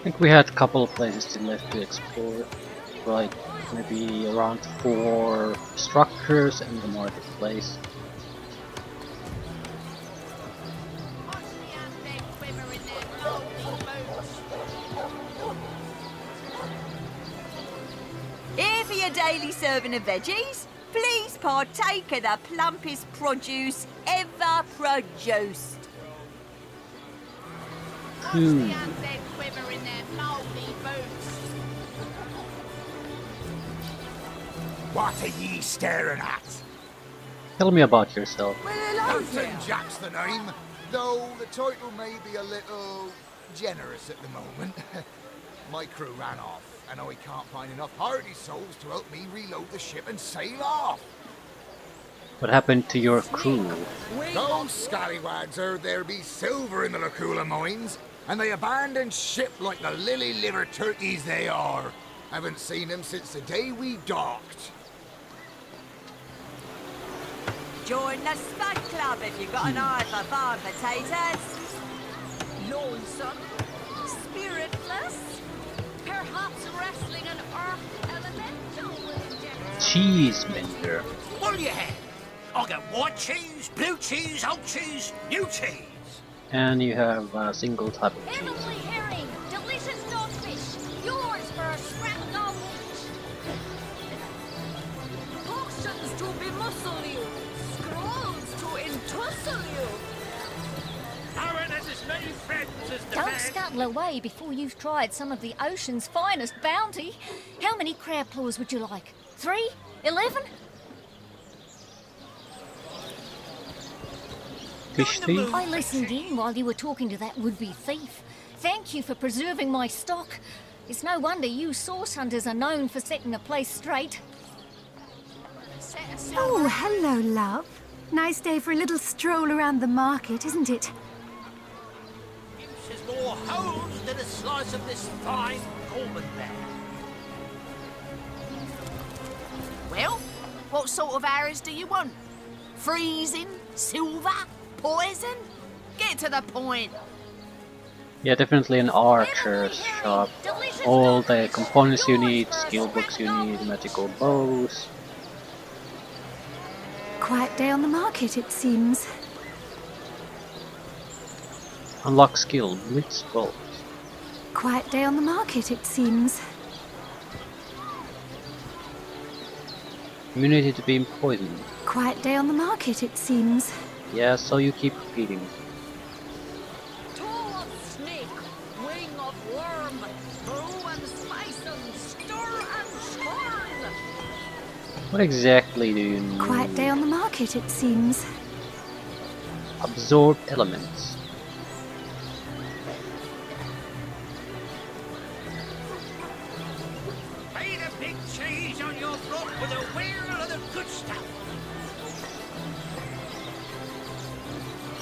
think we had a couple of places still left to explore, like maybe around 4 structures and the marketplace. Here for your daily serving of veggies. Please partake of the plumpest produce ever produced. What are ye staring at? Tell me about yourself. Elton Jack's the name, though the title may be a little generous at the moment. My crew ran off, and I can't find enough hardy souls to help me reload the ship and sail off. What happened to your crew? Those scallywags heard there be silver in the Lacula mines, and they abandoned ship like the lily-livered turkeys they are. Haven't seen them since the day we docked. Join the Spud Club if you've got an eye for farm potatoes. Lonesome, spiritless, perhaps wrestling an earth elemental will inject. Cheese vendor. What do you have? I'll get white cheese, blue cheese, old cheese, new cheese. And you have a single type of cheese. Heavenly herring, delicious dogfish, yours for a scrap gold. Potions to bemuscle you, scrolls to entussle you. Aaron has as many friends as the Don't man. scuttle away before you've tried some of the ocean's finest bounty. How many crab claws would you like? 3? 11? Fish thief? I listened in while you were talking to that would-be thief. Thank you for preserving my stock. It's no wonder you source hunters are known for setting a place straight. Oh, hello, love. Nice day for a little stroll around the market, isn't it? There's more holes than a slice of this fine Coleman there. Well, what sort of arrows do you want? Freezing? Silver? Poison? Get to the point. Yeah, definitely an archer's shop. All the components you need, skill books you need, magical bows. Quiet day on the market, it seems. Unlock skill, blitz bolts. Quiet day on the market, it seems. Immunity to being poisoned. Quiet day on the market, it seems. Yeah, so you keep repeating. Toe of snake, wing of worm, brew and spice and stir and scorn. What exactly do you need? Quiet day on the market, it seems. Absorb elements. Made a big cheese on your block with a wheel of the good stuff.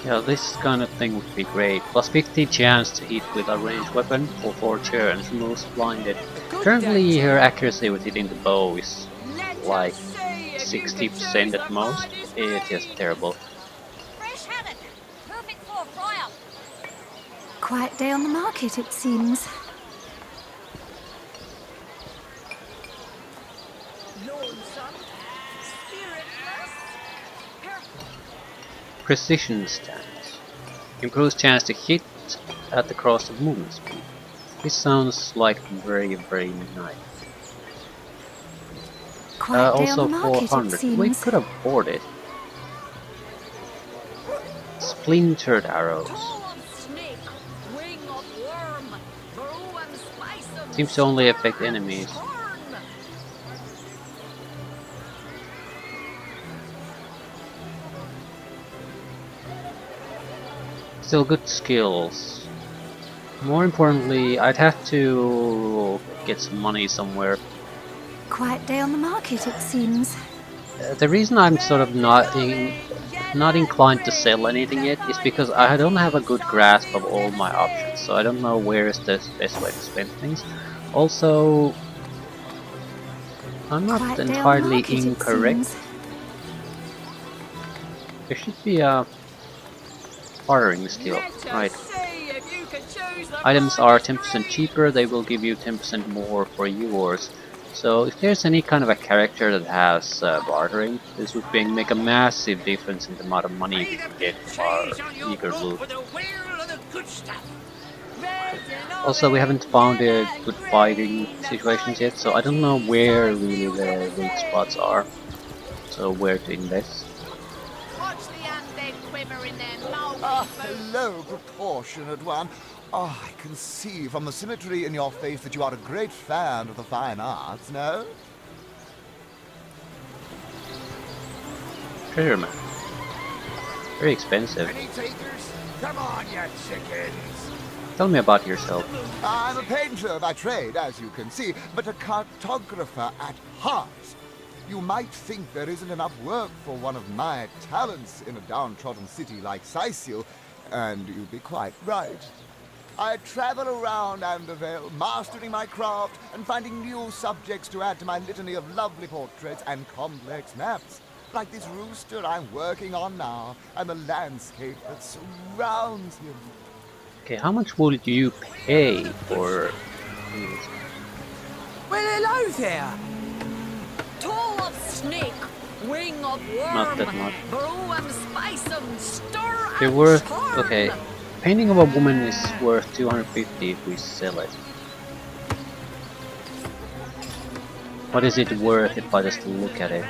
Yeah, this kind of thing would be great. Plus 50 chance to hit with a ranged weapon for 4 turns, removes blinded. Currently her accuracy with hitting the bow is like 60% at most. It's just terrible. Fresh haddock, perfect for a fry-up. Quiet day on the market, it seems. Lonesome, spiritless, Precision stance. Improves chance to hit at the cost of movement speed. This sounds like very nice. Quiet day on Also the market, it 400. We seems. could afford it. Splintered arrows. toe of snake, wing of worm, brew and spice and Seems to only affect enemies. scorn. Still good skills. More importantly, I'd have to get some money somewhere. Quiet day on the market, it seems. The reason I'm sort of not inclined to sell anything yet is because I don't have a good grasp of all my options, so I don't know where is the best way to spend things. Also, I'm not Quiet day on the entirely market, it incorrect. seems. There should be a bartering skill, right? See if you Items are 10% cheaper, they will give you 10% more for yours. So if there's any kind of a character that has bartering, this would make a massive difference in the amount of money we can get from our eager loot. For the whale of the good stuff. Also, we haven't found good fighting situations yet, so I don't know where really the weak spots are. So where to invest. Watch the undead quiver in their mouth. Ah, hello, proportionate one. Oh, I can see from the symmetry in your face that you are a great fan of the fine arts, no? Treasure map. Very expensive. Any takers? Come on, you chickens! Tell me about yourself. I'm a painter by trade, as you can see, but a cartographer at heart. You might think there isn't enough work for one of my talents in a downtrodden city like Sicil, and you'd be quite right. I travel around Andervale, mastering my craft and finding new subjects to add to my litany of lovely portraits and complex maps, like this rooster I'm working on now, and the landscape that surrounds him. Okay, how much would you pay for these? Well, hello there. Toe of snake, wing of worm, Not that much. brew and spice and stir They're and worth... churn. okay. Painting of a woman is worth 250 if we sell it. What is it worth if I just look at it?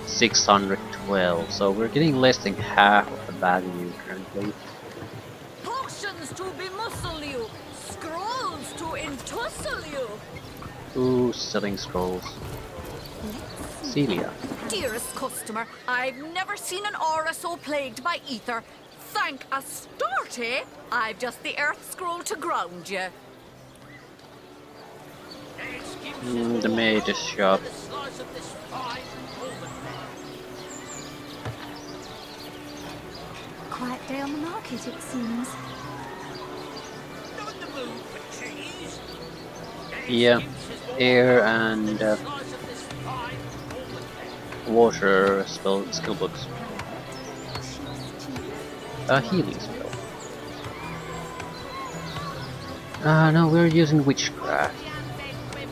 612, so we're getting less than half of the value currently. Potions to bemuscle you, scrolls to entussle you. Ooh, selling scrolls. Celia. Dearest customer, I've never seen an aura so plagued by ether. Thank Astarte, I've just the earth scroll to ground you. The mage's shop. Quiet day on the market, it seems. Yeah, air and water skill books. Healing spell. No, we're using witchcraft.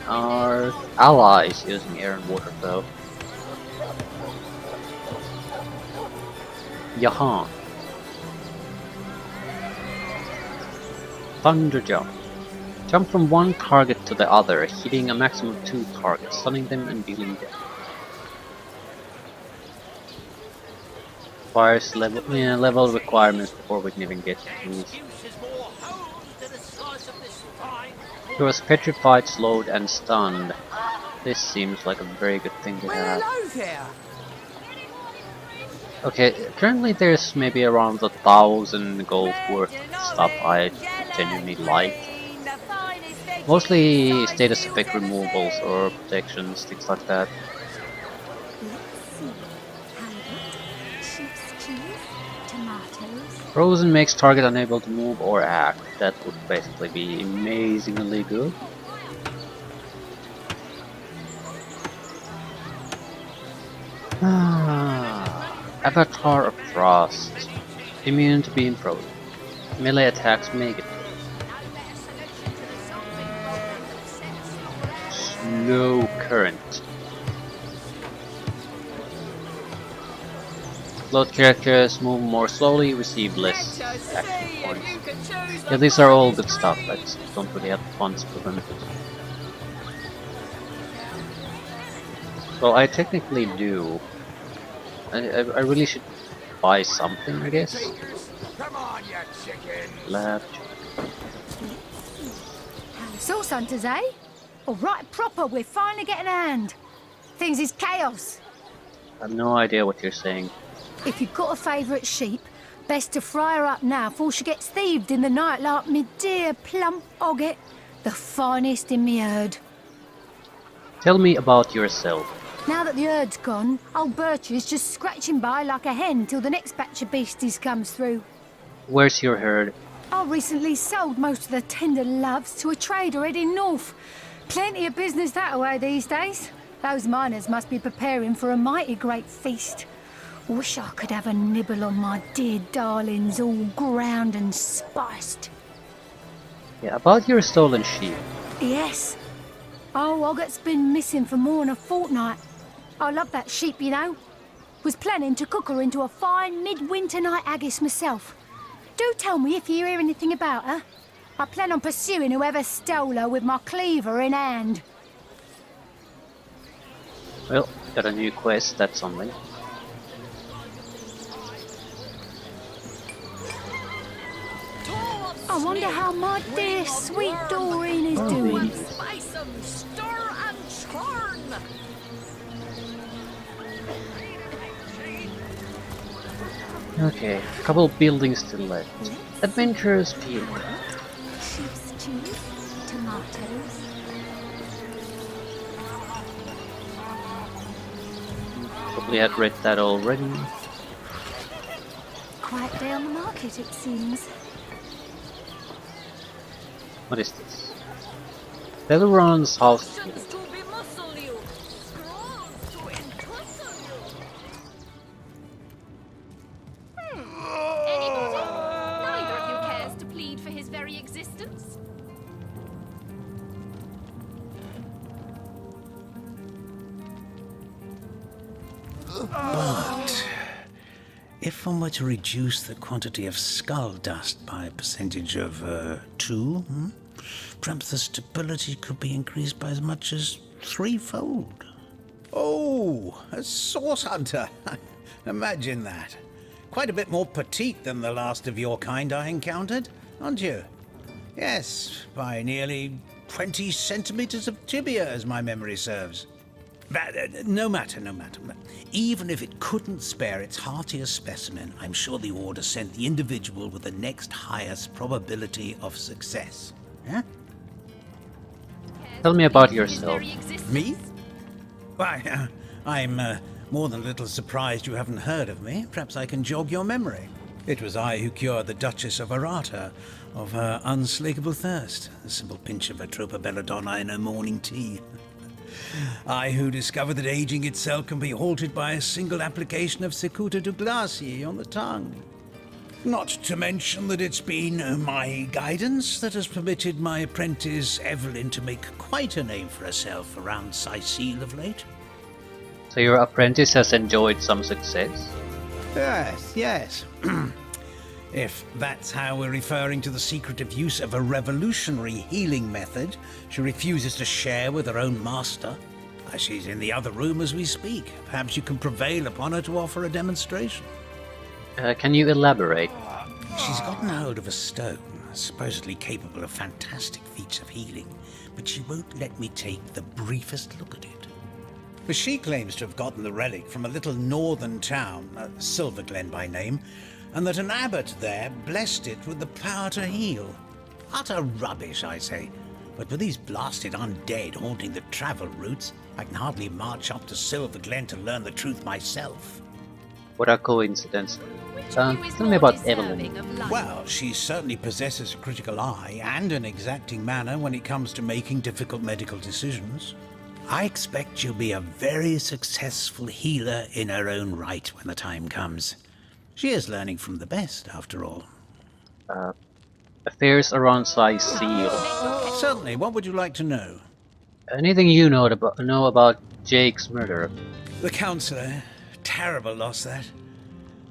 Our ally is using air and water though. Yahan. Thunder jump. Jump from one target to the other, hitting a maximum of 2 targets, stunning them and dealing damage. Requires level requirements before we can even get these. He was petrified, slowed and stunned. This seems like a very good thing to have. Hello there. Okay, currently there's maybe around 1,000 gold worth of stuff I genuinely like. Mostly status effect removals or protections, things like that. Sheep's cheese, tomatoes. Frozen makes target unable to move or act. That would basically be amazingly good. Avatar of Frost. Immune to being frozen. Melee attacks make it. Slow current. Float characters move more slowly, receive less action points. Yeah, these are all good stuff, I just don't really have funds for them. Well, I technically do. I really should buy something, I guess. Come on, you chickens! Lab. Source hunters, eh? All right, proper, we're finally getting a hand. Things is chaos. I have no idea what you're saying. If you've got a favourite sheep, best to fry her up now before she gets thieved in the night like me dear plump Ogget, the finest in me herd. Tell me about yourself. Now that the herd's gone, old Bertie's just scratching by like a hen till the next batch of beasties comes through. Where's your herd? I recently sold most of the tender loves to a trader heading north. Plenty of business that way these days. Those miners must be preparing for a mighty great feast. Wish I could have a nibble on my dear darlings, all ground and spiced. Yeah, about your stolen sheep. Yes. Oh, Ogget's been missing for more than a fortnight. I love that sheep, you know. Was planning to cook her into a fine midwinter night haggis myself. Do tell me if you hear anything about her. I plan on pursuing whoever stole her with my cleaver in hand. Well, got a new quest, that's something. I wonder how my dear sweet Doreen is doing. Spice 'em, stir and churn. Okay, a couple buildings still left. Adventurers Field. Sheep's cheese, tomatoes. Probably had read that already. Quiet day on the market, it seems. What is this? Deveron's house. Actions to bemuscle you, scrolls to entussle you. Anybody? Neither of you cares to plead for his very existence. But if one were to reduce the quantity of skull dust by a percentage of 2, perhaps the stability could be increased by as much as 3-fold. Oh, a source hunter. Imagine that. Quite a bit more petite than the last of your kind I encountered, aren't you? Yes, by nearly 20 centimeters of tibia, as my memory serves. But, no matter. Even if it couldn't spare its heartiest specimen, I'm sure the Order sent the individual with the next highest probability of success. Huh? Tell me about yourself. Me? Why, I'm more than a little surprised you haven't heard of me. Perhaps I can jog your memory. It was I who cured the Duchess of Arata of her unslakable thirst. A simple pinch of Atropa belladonna in her morning tea. I who discovered that aging itself can be halted by a single application of Cicuta Douglasii on the tongue. Not to mention that it's been my guidance that has permitted my apprentice Evelyn to make quite a name for herself around Sicile of late. So your apprentice has enjoyed some success? Yes. If that's how we're referring to the secretive use of a revolutionary healing method she refuses to share with her own master. She's in the other room as we speak. Perhaps you can prevail upon her to offer a demonstration. Can you elaborate? She's gotten hold of a stone, supposedly capable of fantastic feats of healing, but she won't let me take the briefest look at it. For she claims to have gotten the relic from a little northern town, Silverglen by name, and that an abbot there blessed it with the power to heal. Utter rubbish, I say. But with these blasted undead haunting the travel routes, I can hardly march up to Silverglen to learn the truth myself. What a coincidence. Tell me about Evelyn. Well, she certainly possesses a critical eye and an exacting manner when it comes to making difficult medical decisions. I expect she'll be a very successful healer in her own right when the time comes. She is learning from the best, after all. Affairs around Sicile. Certainly, what would you like to know? Anything you know about Jake's murder? The counsellor. Terrible loss, that.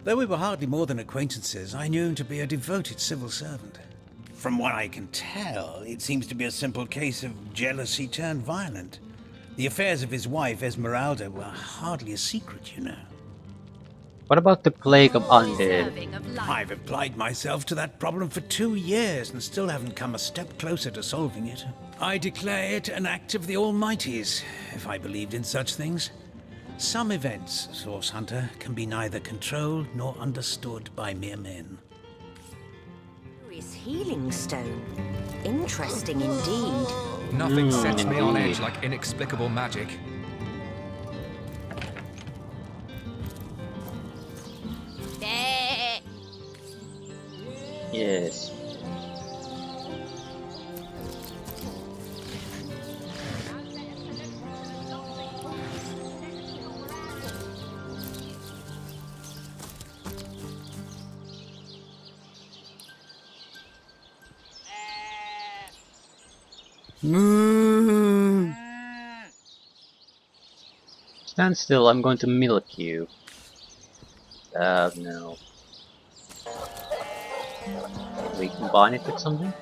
Though we were hardly more than acquaintances, I knew him to be a devoted civil servant. From what I can tell, it seems to be a simple case of jealousy turned violent. The affairs of his wife, Esmeralda, were hardly a secret, you know. What about the plague of undead? I've applied myself to that problem for 2 years and still haven't come a step closer to solving it. I declare it an act of the Almighty's, if I believed in such things. Some events, Source Hunter, can be neither controlled nor understood by mere men. His healing stone. Interesting indeed. Nothing sets me on edge like inexplicable magic. Yes. Stand still, I'm going to milk you. No. Can we combine it with something?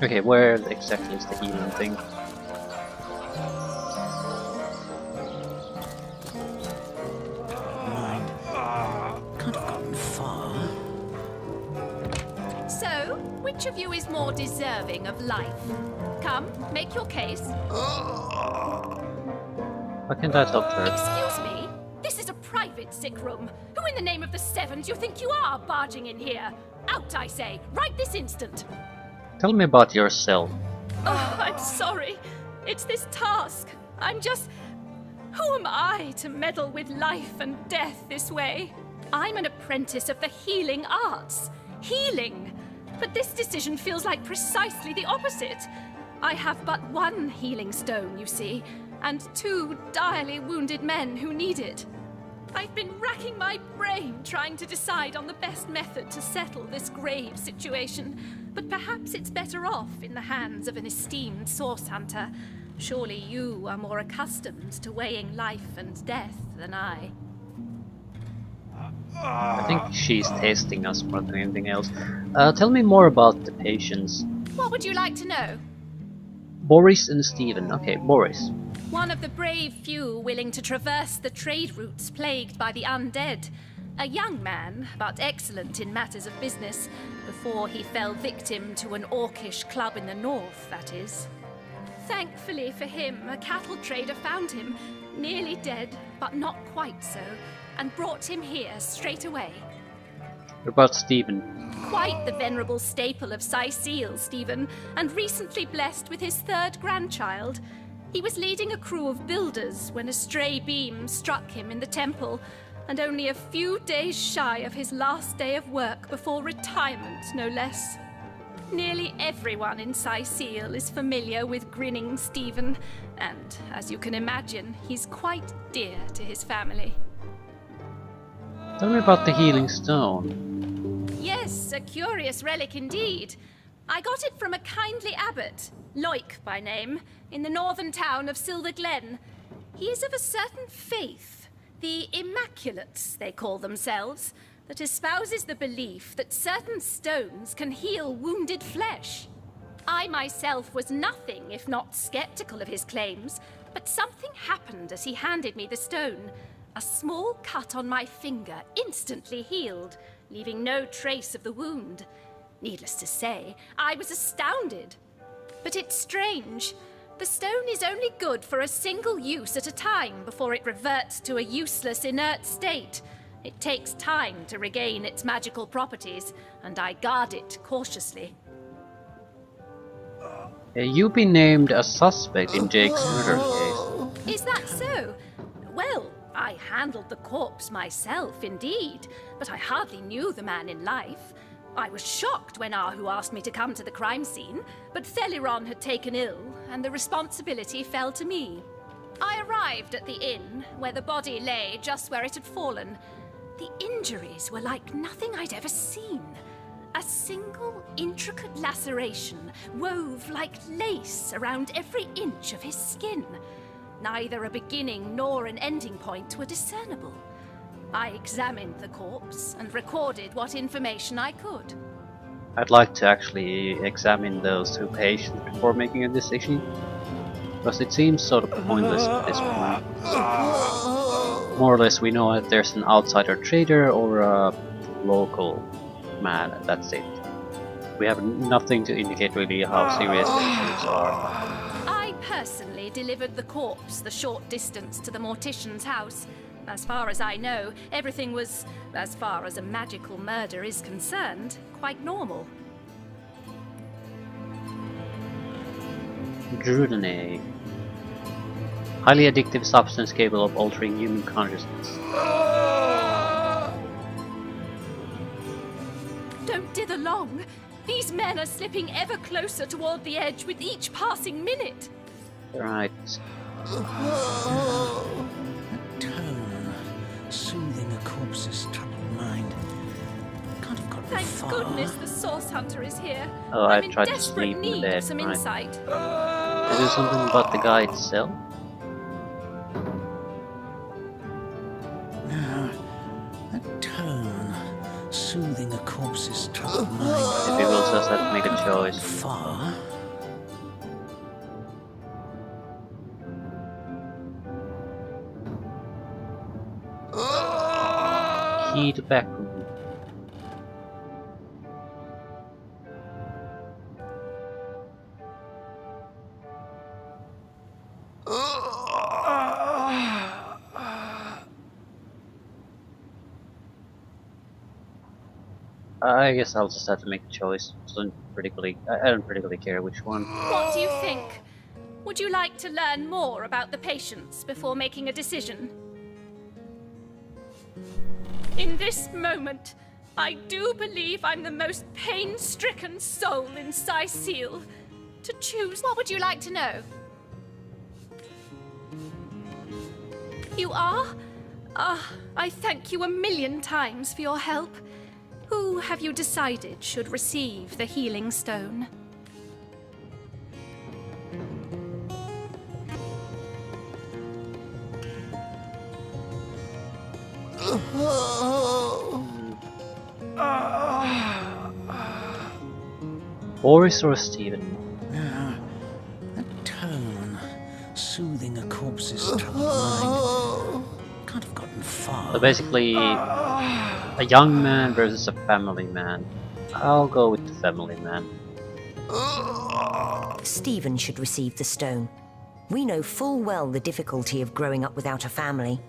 Okay, where exactly is the healing thing? Mind. Can't have gotten far. So, which of you is more deserving of life? Come, make your case. Why can't I help her? Excuse me? This is a private sick room. Who in the name of the Sevens you think you are barging in here? Out, I say, right this instant. Tell me about yourself. Oh, I'm sorry. It's this task. I'm just... Who am I to meddle with life and death this way? I'm an apprentice of the healing arts. Healing! But this decision feels like precisely the opposite. I have but one healing stone, you see, and 2 direly wounded men who need it. I've been racking my brain trying to decide on the best method to settle this grave situation, but perhaps it's better off in the hands of an esteemed source hunter. Surely you are more accustomed to weighing life and death than I. I think she's testing us more than anything else. Tell me more about the patients. What would you like to know? Boris and Stephen. Okay, Boris. One of the brave few willing to traverse the trade routes plagued by the undead. A young man, but excellent in matters of business, before he fell victim to an orcish club in the north, that is. Thankfully for him, a cattle trader found him, nearly dead, but not quite so, and brought him here straight away. What about Stephen? Quite the venerable staple of Sicile, Stephen, and recently blessed with his 3rd grandchild. He was leading a crew of builders when a stray beam struck him in the temple, and only a few days shy of his last day of work before retirement, no less. Nearly everyone in Sicile is familiar with Grinning Stephen, and, as you can imagine, he's quite dear to his family. Tell me about the healing stone. Yes, a curious relic indeed. I got it from a kindly abbot, Loic by name, in the northern town of Silver Glen. He is of a certain faith, the Immaculates they call themselves, that espouses the belief that certain stones can heal wounded flesh. I myself was nothing if not skeptical of his claims, but something happened as he handed me the stone. A small cut on my finger instantly healed, leaving no trace of the wound. Needless to say, I was astounded. But it's strange. The stone is only good for a single use at a time before it reverts to a useless, inert state. It takes time to regain its magical properties, and I guard it cautiously. You've been named a suspect in Jake's murder case. Is that so? Well, I handled the corpse myself, indeed, but I hardly knew the man in life. I was shocked when Ahu asked me to come to the crime scene, but Theliron had taken ill, and the responsibility fell to me. I arrived at the inn, where the body lay just where it had fallen. The injuries were like nothing I'd ever seen. A single intricate laceration wove like lace around every inch of his skin. Neither a beginning nor an ending point were discernible. I examined the corpse and recorded what information I could. I'd like to actually examine those 2 patients before making a decision, because it seems sort of pointless at this point. More or less we know that there's an outsider trader or a local man, and that's it. We have nothing to indicate really how serious the issues are. I personally delivered the corpse the short distance to the mortician's house. As far as I know, everything was, as far as a magical murder is concerned, quite normal. Druidine. Highly addictive substance capable of altering human consciousness. Don't dither long. These men are slipping ever closer toward the edge with each passing minute. Right. tone, soothing a corpse's troubled mind. Can't have gotten Thank far. goodness the Source Hunter is here. Oh, I'm I in tried to desperate sleep in need bed, of some right? insight. Is there something about the guy itself? Now, a tone, soothing a corpse's troubled mind. Maybe we'll just have to make a choice. Far. Key to back room. I guess I'll just have to make a choice. I don't particularly care which one. What do you think? Would you like to learn more about the patients before making a decision? In this moment, I do believe I'm the most pain-stricken soul in Seal. To choose, what would you like to know? You are? I thank you a million times for your help. Who have you decided should receive the healing stone? Boris or Steven? A tone, soothing a corpse's troubled mind. Can't have gotten far. So basically, a young man versus a family man. I'll go with the family man. Stephen should receive the stone. We know full well the difficulty of growing up without a family.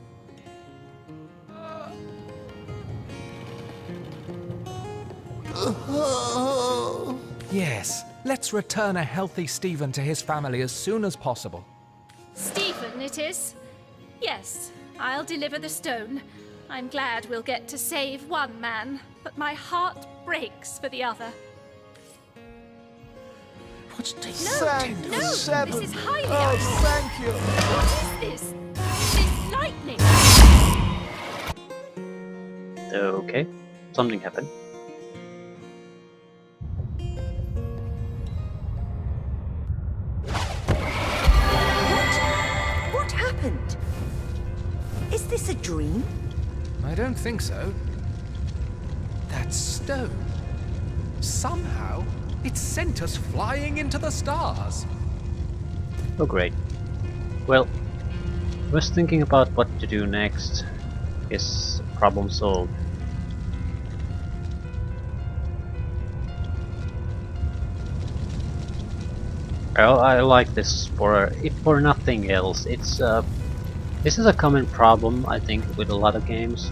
Yes, let's return a healthy Stephen to his family as soon as possible. Stephen, it is? Yes, I'll deliver the stone. I'm glad we'll get to save one man, but my heart breaks for the other. What's taking No, this is highly thank you. What is this? This lightning! Okay, something happened. What happened? Is this a dream? I don't think so. That stone. Somehow, it sent us flying into the stars. Oh great. Well, I was thinking about what to do next. Is problem solved. Well, I like this if for nothing else. This is a common problem, I think, with a lot of games.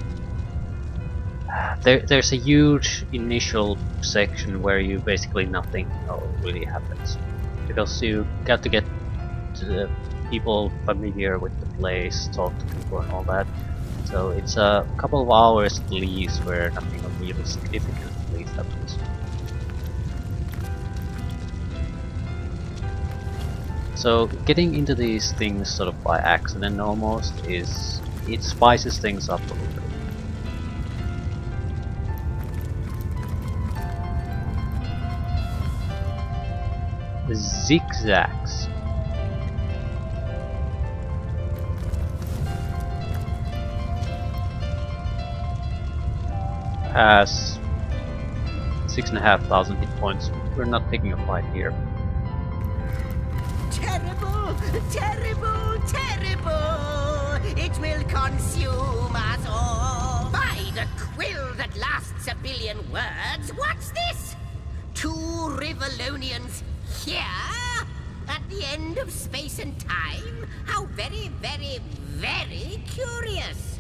There's a huge initial section where you basically nothing really happens, because you got to get the people familiar with the place, talk to people and all that. So it's a couple of hours at least where nothing really significant at least happens. So getting into these things sort of by accident almost it spices things up a little bit. Zigzags. Has 6,500 hit points. We're not taking a fight here. Terrible, terrible, terrible! It will consume us all! By the quill that lasts a billion words, what's this? 2 Rivalonians here? At the end of space and time? How very, very, very curious!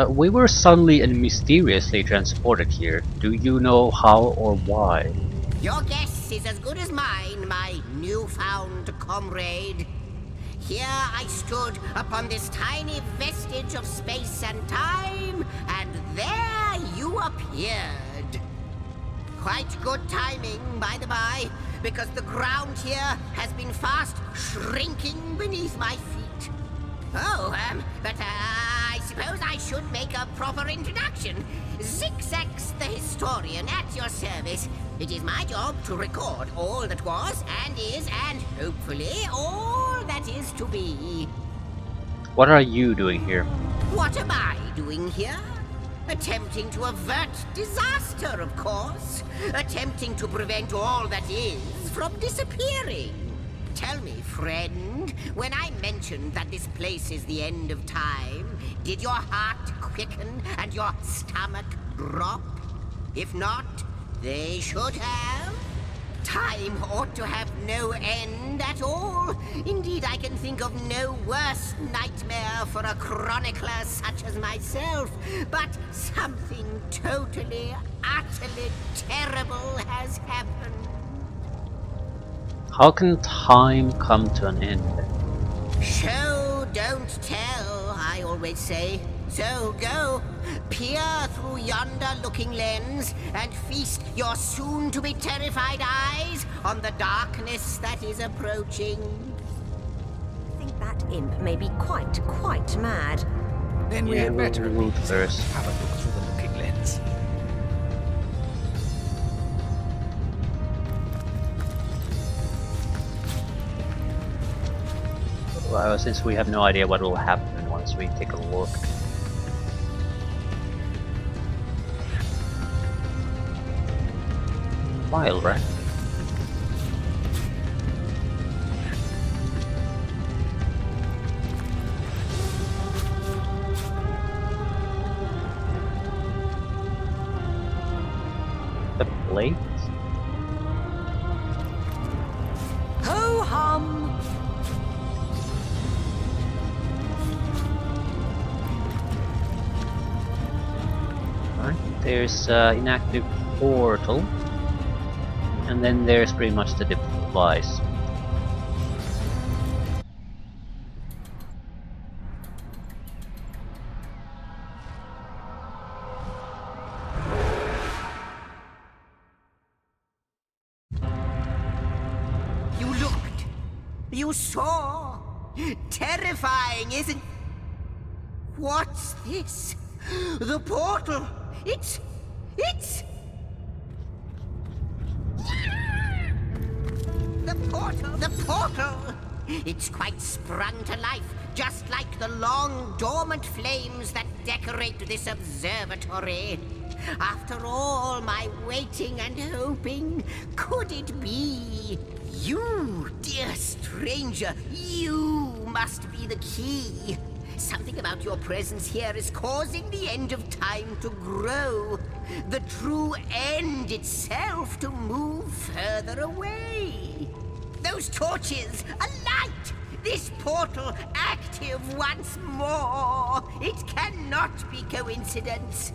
We were suddenly and mysteriously transported here. Do you know how or why? Your guess is as good as mine, my newfound comrade. Here I stood upon this tiny vestige of space and time, and there you appeared. Quite good timing, by the by, because the ground here has been fast shrinking beneath my feet. Oh, but I suppose I should make a proper introduction. Zigzax the historian at your service. It is my job to record all that was and is and hopefully all that is to be. What are you doing here? What am I doing here? Attempting to avert disaster, of course. Attempting to prevent all that is from disappearing. Tell me, friend, when I mentioned that this place is the end of time, did your heart quicken and your stomach drop? If not, they should have. Time ought to have no end at all. Indeed, I can think of no worse nightmare for a chronicler such as myself. But something totally, utterly terrible has happened. How can time come to an end? Show, don't tell, I always say. So go, peer through yonder looking lens and feast your soon-to-be terrified eyes on the darkness that is approaching. I think that imp may be quite mad. Then we Yeah, had better we'll loot at least first. have a look through the looking lens. Well, since we have no idea what will happen once we take a look. Wild rat. The plate? Ho hum! Right. There's inactive portal. And then there's pretty much the device. You looked. You saw. Terrifying, isn't... What's this? The portal. It's... The portal! It's quite sprung to life, just like the long, dormant flames that decorate this observatory. After all my waiting and hoping, could it be? You, dear stranger, you must be the key. Something about your presence here is causing the end of time to grow. The true end itself to move further away. Those torches, alight! This portal active once more. It cannot be coincidence.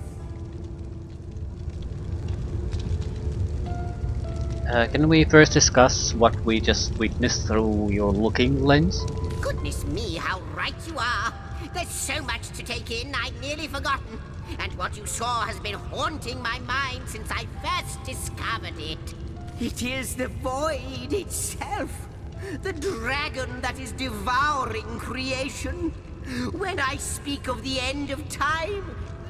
Can we first discuss what we just witnessed through your looking lens? Goodness me, how right you are. There's so much to take in, I'd nearly forgotten. And what you saw has been haunting my mind since I first discovered it. It is the void itself. The dragon that is devouring creation. When I speak of the end of time,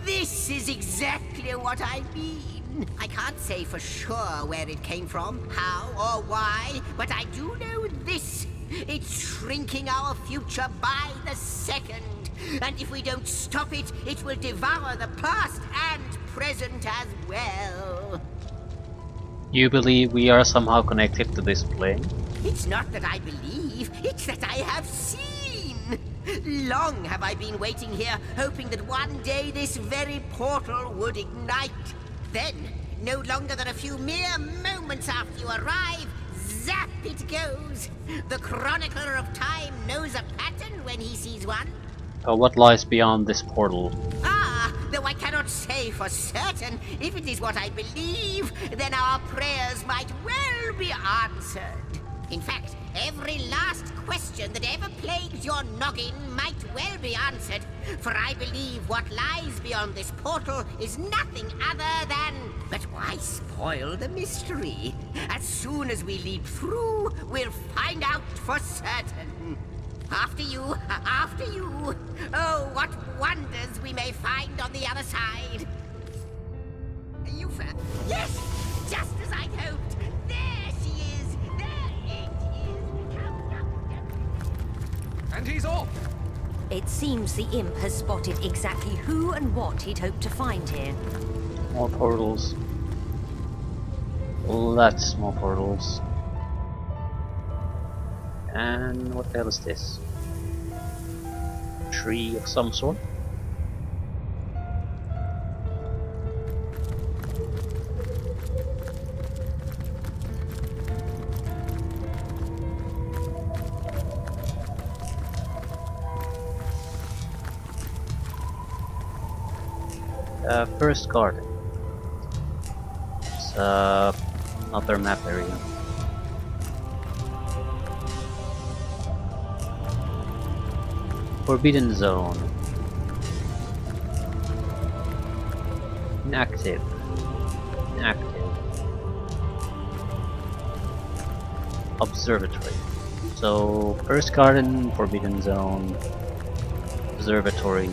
this is exactly what I mean. I can't say for sure where it came from, how or why, but I do know this. It's shrinking our future by the second. And if we don't stop it, it will devour the past and present as well. You believe we are somehow connected to this plane? It's not that I believe, it's that I have seen. Long have I been waiting here, hoping that one day this very portal would ignite. Then, no longer than a few mere moments after you arrive, zap it goes. The chronicler of time knows a pattern when he sees one. What lies beyond this portal? Ah, though I cannot say for certain, if it is what I believe, then our prayers might well be answered. In fact, every last question that ever plagues your noggin might well be answered, for I believe what lies beyond this portal is nothing other than... But why spoil the mystery? As soon as we leap through, we'll find out for certain. After you, after you. Oh, what wonders we may find on the other side. Yufa. Yes, just as I'd hoped. There she is. There it is. And he's off! It seems the imp has spotted exactly who and what he'd hoped to find here. More portals. Lots more portals. And what the hell is this? Tree of some sort? First garden. It's another map area. Forbidden zone. Inactive. Inactive. Observatory. So first garden, forbidden zone, observatory.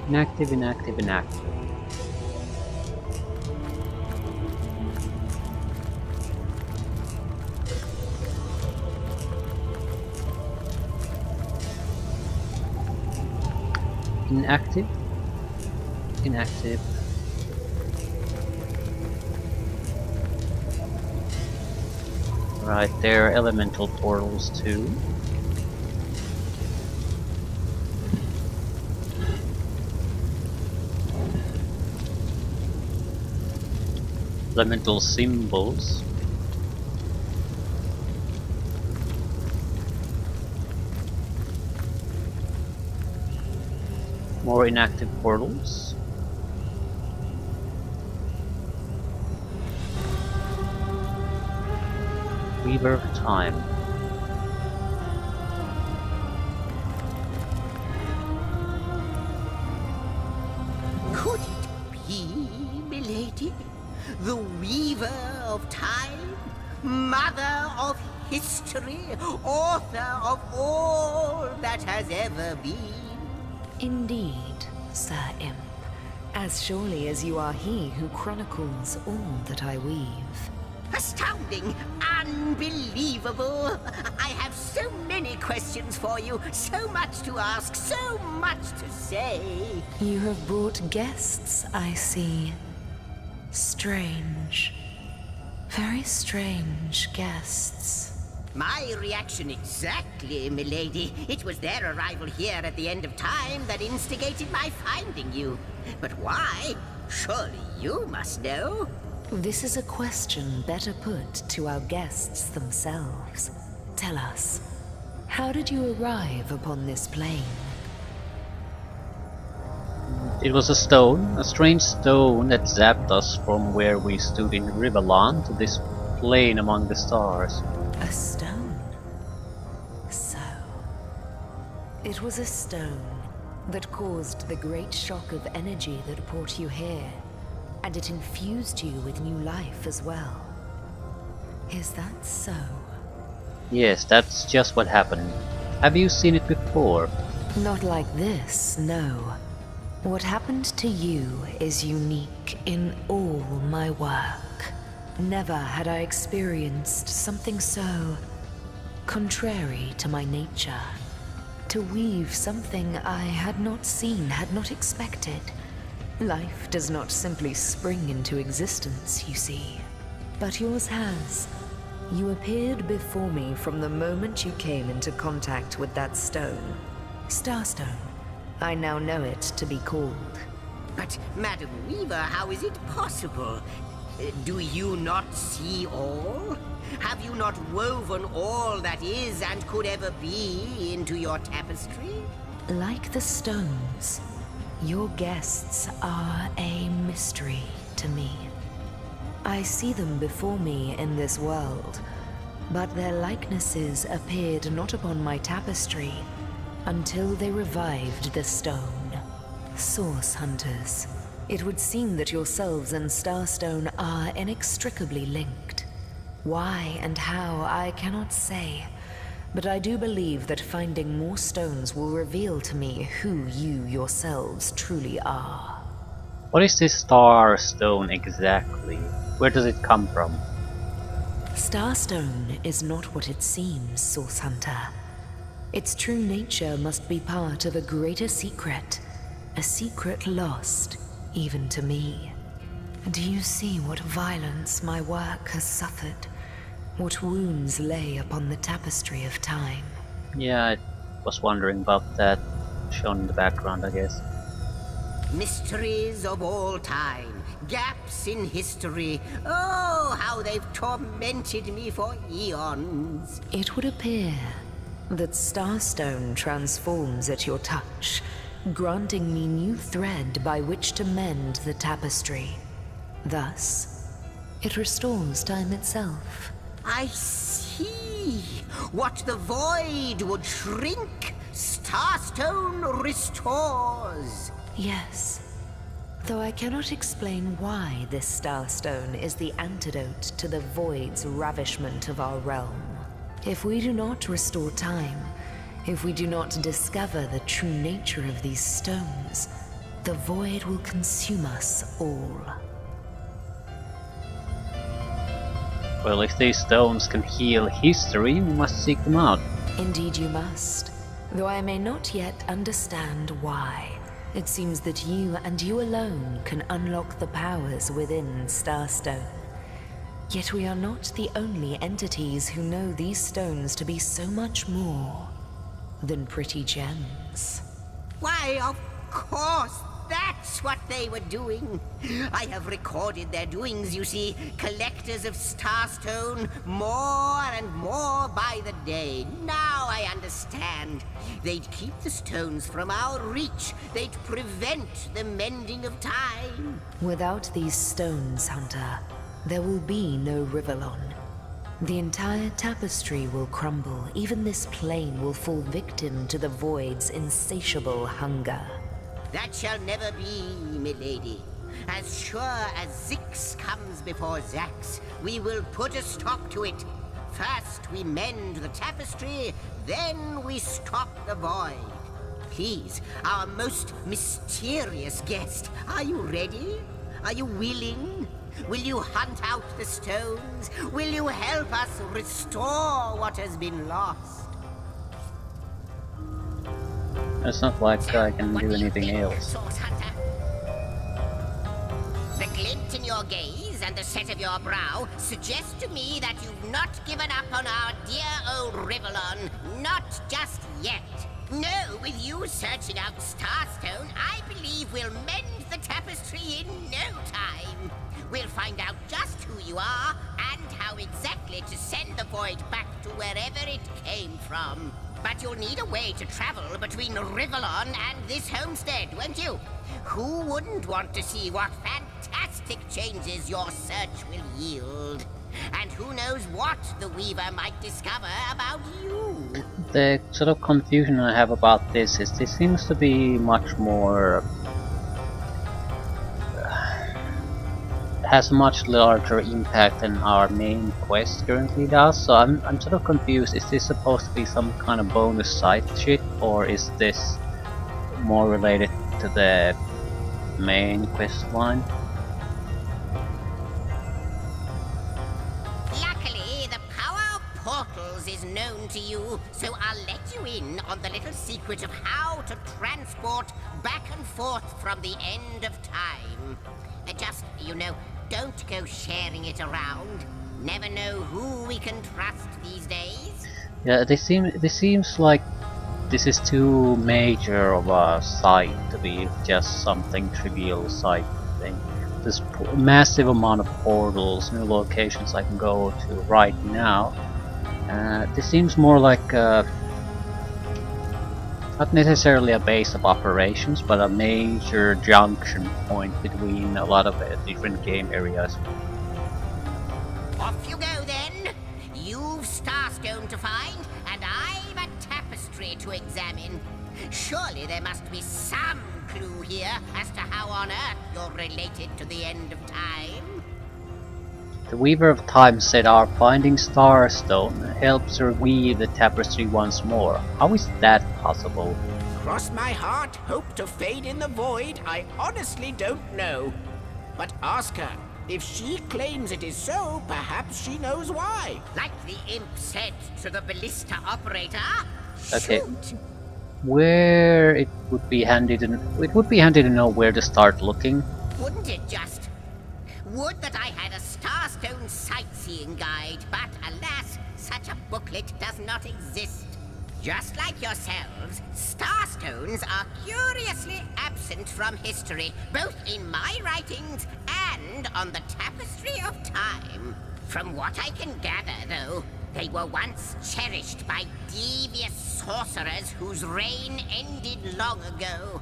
Inactive, inactive, inactive. Inactive, inactive. Right, there are elemental portals too. Elemental symbols. More inactive portals. Weaver of Time. Could it be, milady? The Weaver of Time? Mother of history? Author of all that has ever been? Indeed, Sir Imp. As surely as you are he who chronicles all that I weave. Astounding! Unbelievable! I have so many questions for you, so much to ask, so much to say. You have brought guests, I see. Strange. Very strange guests. My reaction exactly, milady. It was their arrival here at the end of time that instigated my finding you. But why? Surely you must know. This is a question better put to our guests themselves. Tell us, how did you arrive upon this plane? It was a stone, a strange stone that zapped us from where we stood in Riverland to this plane among the stars. A stone? So, it was a stone that caused the great shock of energy that brought you here, and it infused you with new life as well. Is that so? Yes, that's just what happened. Have you seen it before? Not like this, no. What happened to you is unique in all my work. Never had I experienced something so contrary to my nature. To weave something I had not seen, had not expected. Life does not simply spring into existence, you see. But yours has. You appeared before me from the moment you came into contact with that stone. Starstone. I now know it to be called. But, Madam Weaver, how is it possible? Do you not see all? Have you not woven all that is and could ever be into your tapestry? Like the stones, your guests are a mystery to me. I see them before me in this world, but their likenesses appeared not upon my tapestry until they revived the stone. Source hunters, It would seem that yourselves and Starstone are inextricably linked. Why and how, I cannot say. But I do believe that finding more stones will reveal to me who you yourselves truly are. What is this star stone exactly? Where does it come from? Starstone is not what it seems, Source Hunter. Its true nature must be part of a greater secret. A secret lost, even to me. Do you see what violence my work has suffered? What wounds lay upon the tapestry of time? Yeah, I was wondering about that. Shown in the background, I guess. Mysteries of all time, gaps in history. Oh, how they've tormented me for eons. It would appear that Starstone transforms at your touch, granting me new thread by which to mend the tapestry. Thus, it restores time itself. I see. What the void would shrink, Starstone restores. Yes. Though I cannot explain why this Starstone is the antidote to the void's ravishment of our realm. If we do not restore time, if we do not discover the true nature of these stones, the void will consume us all. Well, if these stones can heal history, we must seek them out. Indeed you must, though I may not yet understand why. It seems that you and you alone can unlock the powers within Starstone. Yet we are not the only entities who know these stones to be so much more than pretty gems. Why, of course, that's what they were doing. I have recorded their doings, you see. Collectors of Starstone, more and more by the day. Now I understand. They'd keep the stones from our reach. They'd prevent the mending of time. Without these stones, Hunter, there will be no Rivalon. The entire tapestry will crumble. Even this plane will fall victim to the void's insatiable hunger. That shall never be, milady. As sure as Zix comes before Zax, we will put a stop to it. First we mend the tapestry, then we stop the void. Please, our most mysterious guest, are you ready? Are you willing? Will you hunt out the stones? Will you help us restore what has been lost? It's not like I can do anything else. The glint in your gaze and the set of your brow suggest to me that you've not given up on our dear old Rivalon. Not just yet. No, with you searching out Starstone, I believe we'll mend the tapestry in no time. We'll find out just who you are and how exactly to send the void back to wherever it came from. But you'll need a way to travel between Rivalon and this homestead, won't you? Who wouldn't want to see what fantastic changes your search will yield? And who knows what the Weaver might discover about you? The sort of confusion I have about this is this seems to be much more... has a much larger impact than our main quest currently does, so I'm sort of confused. Is this supposed to be some kind of bonus side shit, or is this more related to the main quest line? Luckily, the power of portals is known to you, so I'll let you in on the little secret of how to transport back and forth from the end of time. Just, you know, don't go sharing it around. Never know who we can trust these days. Yeah, this seems like this is too major of a site to be just something trivial site thing. This massive amount of portals, new locations I can go to right now. This seems more like not necessarily a base of operations, but a major junction point between a lot of different game areas. Off you go then. You've Starstone to find, and I've a tapestry to examine. Surely there must be some clue here as to how on earth you're related to the end of time? The Weaver of Time said our finding Starstone helps her weave the tapestry once more. How is that possible? Cross my heart, hope to fade in the void, I honestly don't know. But ask her. If she claims it is so, perhaps she knows why. Like the imp said to the ballista operator, Okay. shoot! Where it would be handy to know where to start looking. Wouldn't it just? Would that I had a Starstone sightseeing guide, but alas, such a booklet does not exist. Just like yourselves, Starstones are curiously absent from history, both in my writings and on the Tapestry of Time. From what I can gather, though, they were once cherished by devious sorcerers whose reign ended long ago.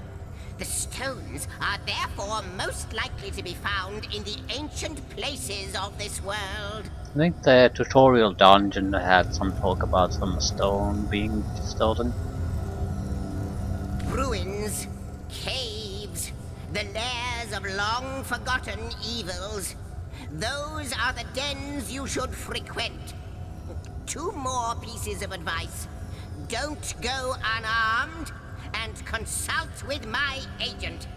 The stones are therefore most likely to be found in the ancient places of this world. I think the tutorial dungeon had some talk about some stone being stolen. Ruins, caves, the lairs of long-forgotten evils. Those are the dens you should frequent. 2 more pieces of advice. Don't go unarmed, and consult with my agent.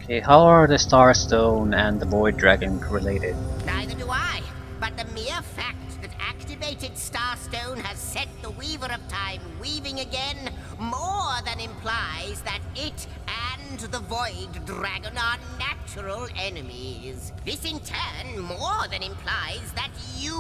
Okay, how are the Starstone and the Void Dragon related? Neither do I, but the mere fact that activated Starstone has set the Weaver of Time weaving again more than implies that it and the Void Dragon are natural enemies. This in turn more than implies that you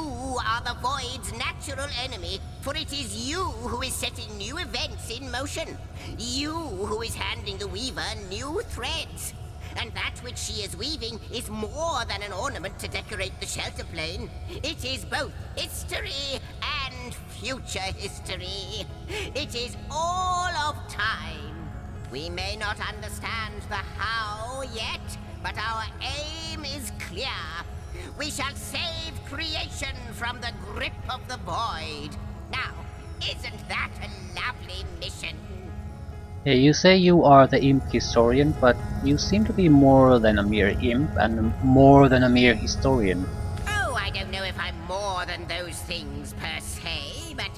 are the Void's natural enemy, for it is you who is setting new events in motion. You who is handing the Weaver new threads. And that which she is weaving is more than an ornament to decorate the shelter plane. It is both history and future history. It is all of time. We may not understand the how yet, but our aim is clear. We shall save creation from the grip of the void. Now, isn't that a lovely mission? Yeah, you say you are the imp historian, but you seem to be more than a mere imp and more than a mere historian. Oh, I don't know if I'm more than those things per se, but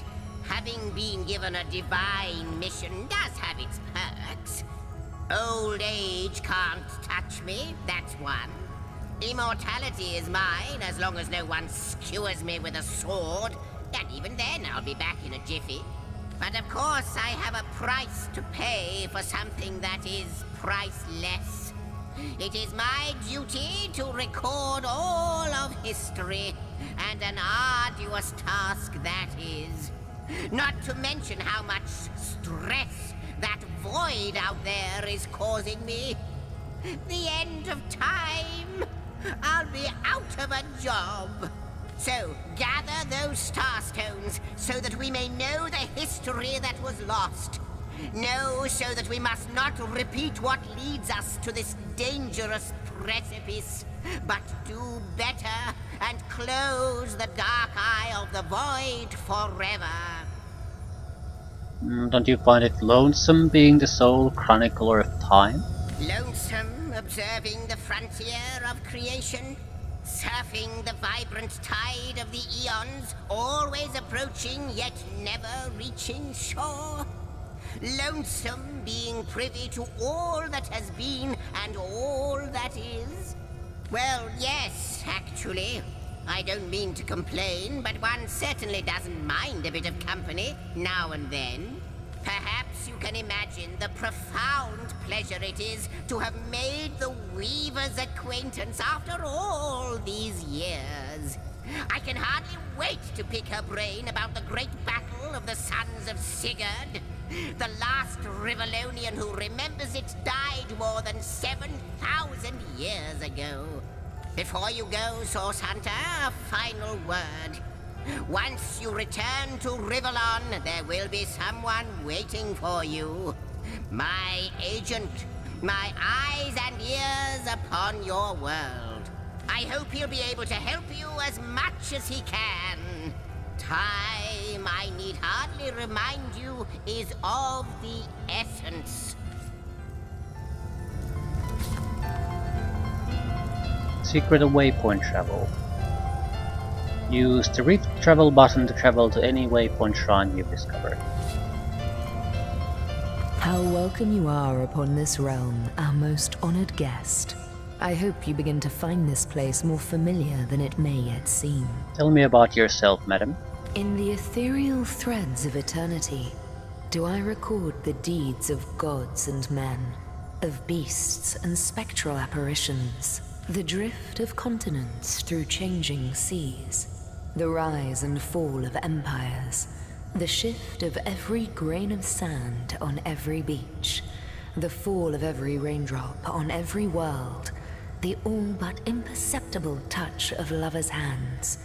having been given a divine mission does have its perks. Old age can't touch me, that's one. Immortality is mine as long as no one skewers me with a sword, and even then I'll be back in a jiffy. But of course I have a price to pay for something that is priceless. It is my duty to record all of history, and an arduous task that is. Not to mention how much stress that void out there is causing me. The end of time. I'll be out of a job. So, gather those Starstones so that we may know the history that was lost. Know so that we must not repeat what leads us to this dangerous precipice, but do better and close the dark eye of the void forever. Don't you find it lonesome being the sole chronicler of time? Lonesome observing the frontier of creation? Surfing the vibrant tide of the eons, always approaching yet never reaching shore? Lonesome being privy to all that has been and all that is? Well, yes, actually. I don't mean to complain, but one certainly doesn't mind a bit of company now and then. Perhaps you can imagine the profound pleasure it is to have made the Weaver's acquaintance after all these years. I can hardly wait to pick her brain about the great battle of the Sons of Sigurd. The last Rivellonian who remembers it died more than 7,000 years ago. Before you go, Source Hunter, a final word. Once you return to Rivellon, there will be someone waiting for you. My agent, my eyes and ears upon your world. I hope he'll be able to help you as much as he can. Time, I need hardly remind you, is of the essence. Secret of waypoint travel. Use the Rift travel button to travel to any waypoint shrine you've discovered. How welcome you are upon this realm, our most honored guest. I hope you begin to find this place more familiar than it may yet seem. Tell me about yourself, madam. In the ethereal threads of eternity, do I record the deeds of gods and men, of beasts and spectral apparitions, the drift of continents through changing seas, the rise and fall of empires, the shift of every grain of sand on every beach, the fall of every raindrop on every world, the all but imperceptible touch of lovers' hands.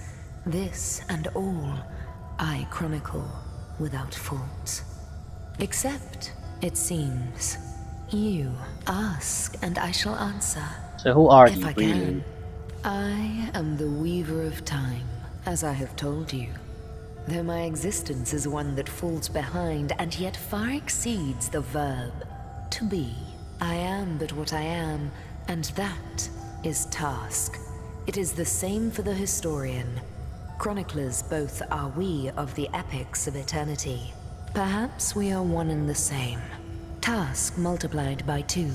This and all I chronicle without fault. Except, it seems, you ask and I shall answer. So who are if you I really? can. I am the Weaver of Time, as I have told you. Though my existence is one that falls behind and yet far exceeds the verb to be. I am but what I am, and that is task. It is the same for the historian. Chroniclers both are we of the epics of eternity. Perhaps we are one and the same. Task multiplied by 2.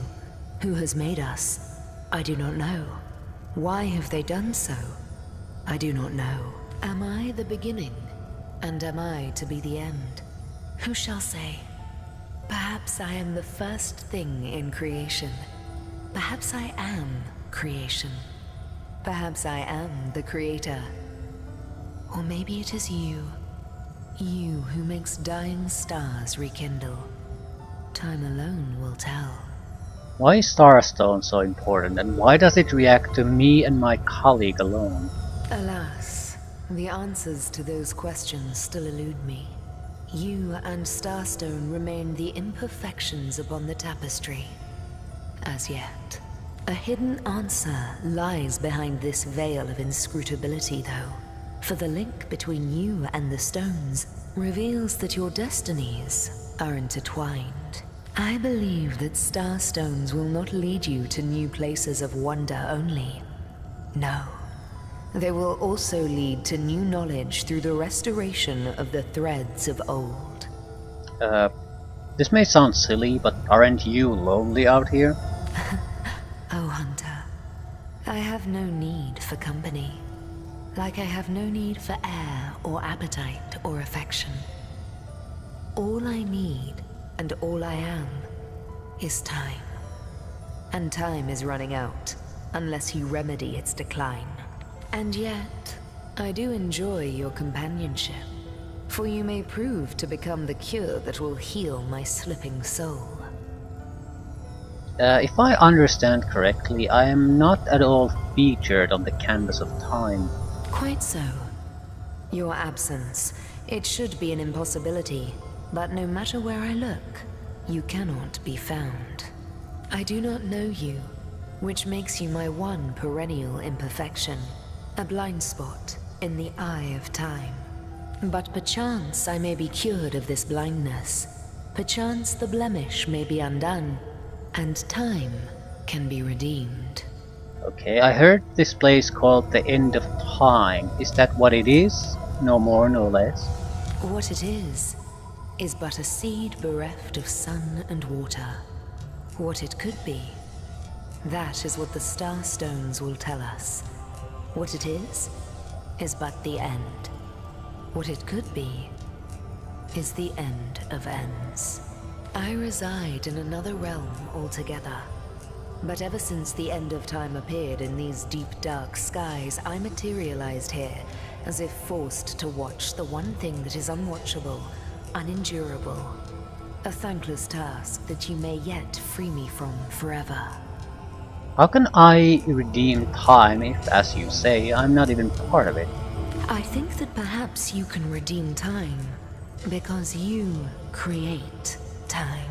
Who has made us? I do not know. Why have they done so? I do not know. Am I the beginning? And am I to be the end? Who shall say? Perhaps I am the first thing in creation. Perhaps I am creation. Perhaps I am the creator. Or maybe it is you. You who makes dying stars rekindle. Time alone will tell. Why is Starstone so important, and why does it react to me and my colleague alone? Alas, the answers to those questions still elude me. You and Starstone remain the imperfections upon the tapestry. As yet. A hidden answer lies behind this veil of inscrutability, though. For the link between you and the stones reveals that your destinies are intertwined. I believe that starstones will not lead you to new places of wonder only. No. They will also lead to new knowledge through the restoration of the threads of old. This may sound silly, but aren't you lonely out here? Oh, Hunter. I have no need for company. Like I have no need for air or appetite or affection. All I need, and all I am, is time. And time is running out, unless you remedy its decline. And yet, I do enjoy your companionship, for you may prove to become the cure that will heal my slipping soul. If I understand correctly, I am not at all featured on the canvas of time. Quite so. Your absence, it should be an impossibility, but no matter where I look, you cannot be found. I do not know you, which makes you my one perennial imperfection, a blind spot in the eye of time. But perchance I may be cured of this blindness. Perchance the blemish may be undone, and time can be redeemed. Okay, I heard this place called the End of Time. Is that what it is? No more, no less? What it is but a seed bereft of sun and water. What it could be, that is what the star stones will tell us. What it is but the end. What it could be is the end of ends. I reside in another realm altogether. But ever since the end of time appeared in these deep dark skies, I materialized here, as if forced to watch the one thing that is unwatchable, unendurable. A thankless task that you may yet free me from forever. How can I redeem time if, as you say, I'm not even part of it? I think that perhaps you can redeem time, because you create time.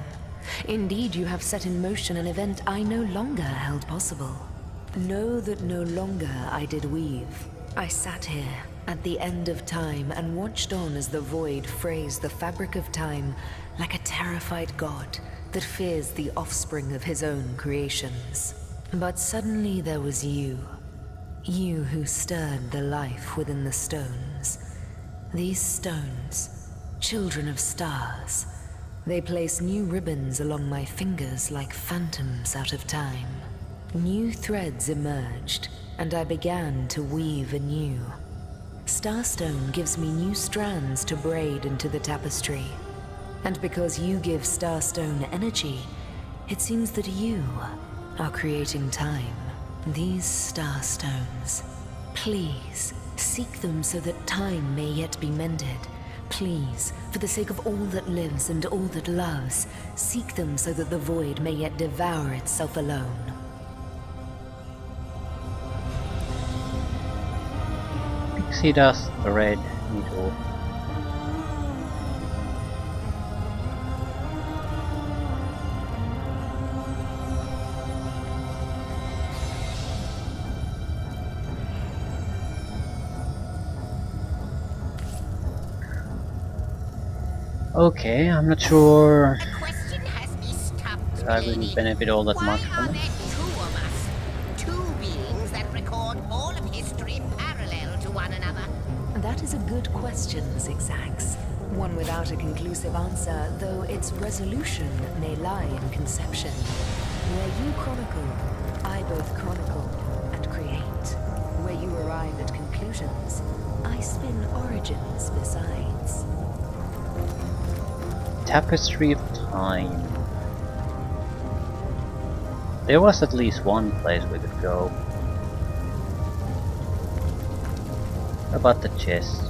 Indeed, you have set in motion an event I no longer held possible. Know that no longer I did weave. I sat here at the end of time and watched on as the void frays the fabric of time like a terrified god that fears the offspring of his own creations. But suddenly there was you, You who stirred the life within the stones. These stones, children of stars, they place new ribbons along my fingers like phantoms out of time. New threads emerged, and I began to weave anew. Starstone gives me new strands to braid into the tapestry. And because you give Starstone energy, it seems that you are creating time. These Starstones, please, seek them so that time may yet be mended. Please, for the sake of all that lives and all that loves, seek them so that the void may yet devour itself alone. Pixie dust, the red needle. Okay, I'm not sure A question has me stumped, that I will milady. benefit all that Why much are from it. there two of us? Two beings that record all of history parallel to one another. That is a good question, Zigzags. One without a conclusive answer, though its resolution may lie in conception. Where you chronicle, I both chronicle and create. Where you arrive at conclusions, I spin origins besides. Tapestry of Time. There was at least one place we could go. About the chest.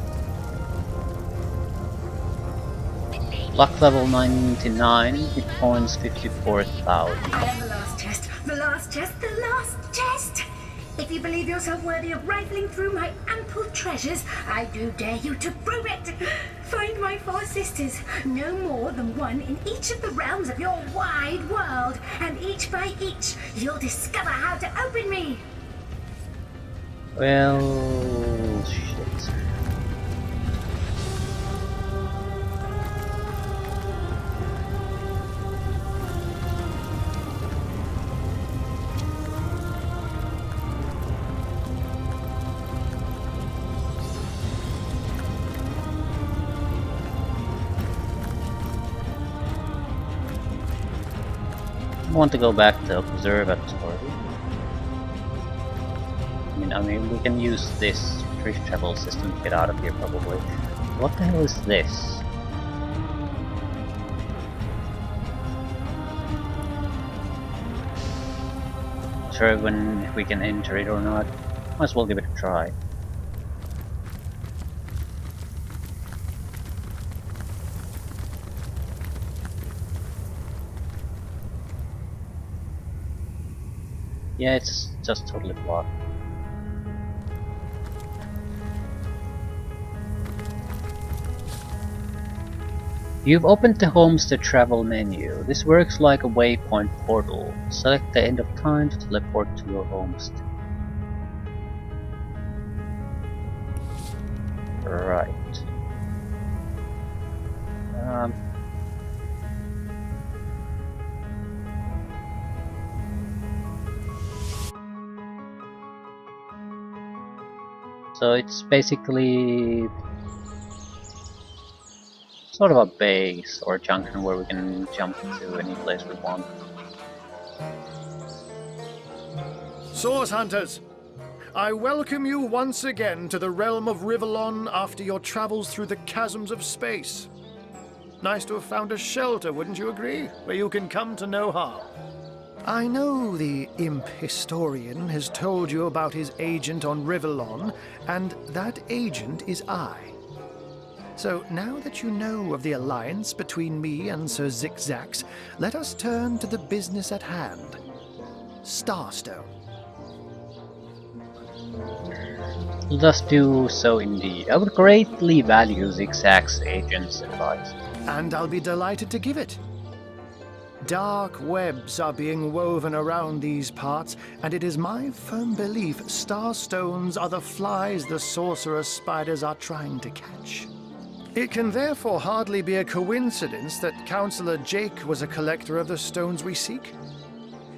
Luck level 99, hit points 54,000. I am the last chest, the last chest, the last chest! If you believe yourself worthy of rifling through my ample treasures, I do dare you to prove it! Find my four sisters, no more than one in each of the realms of your wide world, and each by each, you'll discover how to open me! Well, shit. I want to go back to observatory. I mean, we can use this fish travel system to get out of here probably. What the hell is this? Not sure if we can enter it or not. Might as well give it a try. Yeah, it's just totally blocked. You've opened the Homestead Travel menu. This works like a waypoint portal. Select the end of time to teleport to your homestead. Right. So it's basically sort of a base or a junction where we can jump to any place we want. Source Hunters, I welcome you once again to the realm of Rivellon after your travels through the chasms of space. Nice to have found a shelter, wouldn't you agree? Where you can come to no harm. I know the imp historian has told you about his agent on Rivellon, and that agent is I. So now that you know of the alliance between me and Sir Zigzags, let us turn to the business at hand. Starstone. Let us do so indeed. I would greatly value Zigzag's agent's advice. And I'll be delighted to give it. Dark webs are being woven around these parts, and it is my firm belief starstones are the flies the sorcerer's spiders are trying to catch. It can therefore hardly be a coincidence that Councillor Jake was a collector of the stones we seek.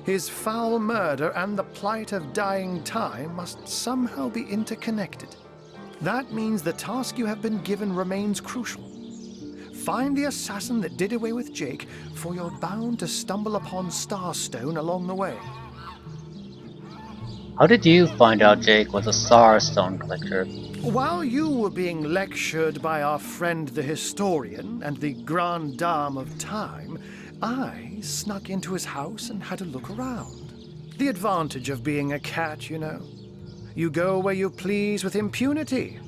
His foul murder and the plight of dying time must somehow be interconnected. That means the task you have been given remains crucial. Find the assassin that did away with Jake, for you're bound to stumble upon Starstone along the way. How did you find out Jake was a Starstone collector? While you were being lectured by our friend the historian and the grande dame of time, I snuck into his house and had a look around. The advantage of being a cat, you know. You go where you please with impunity.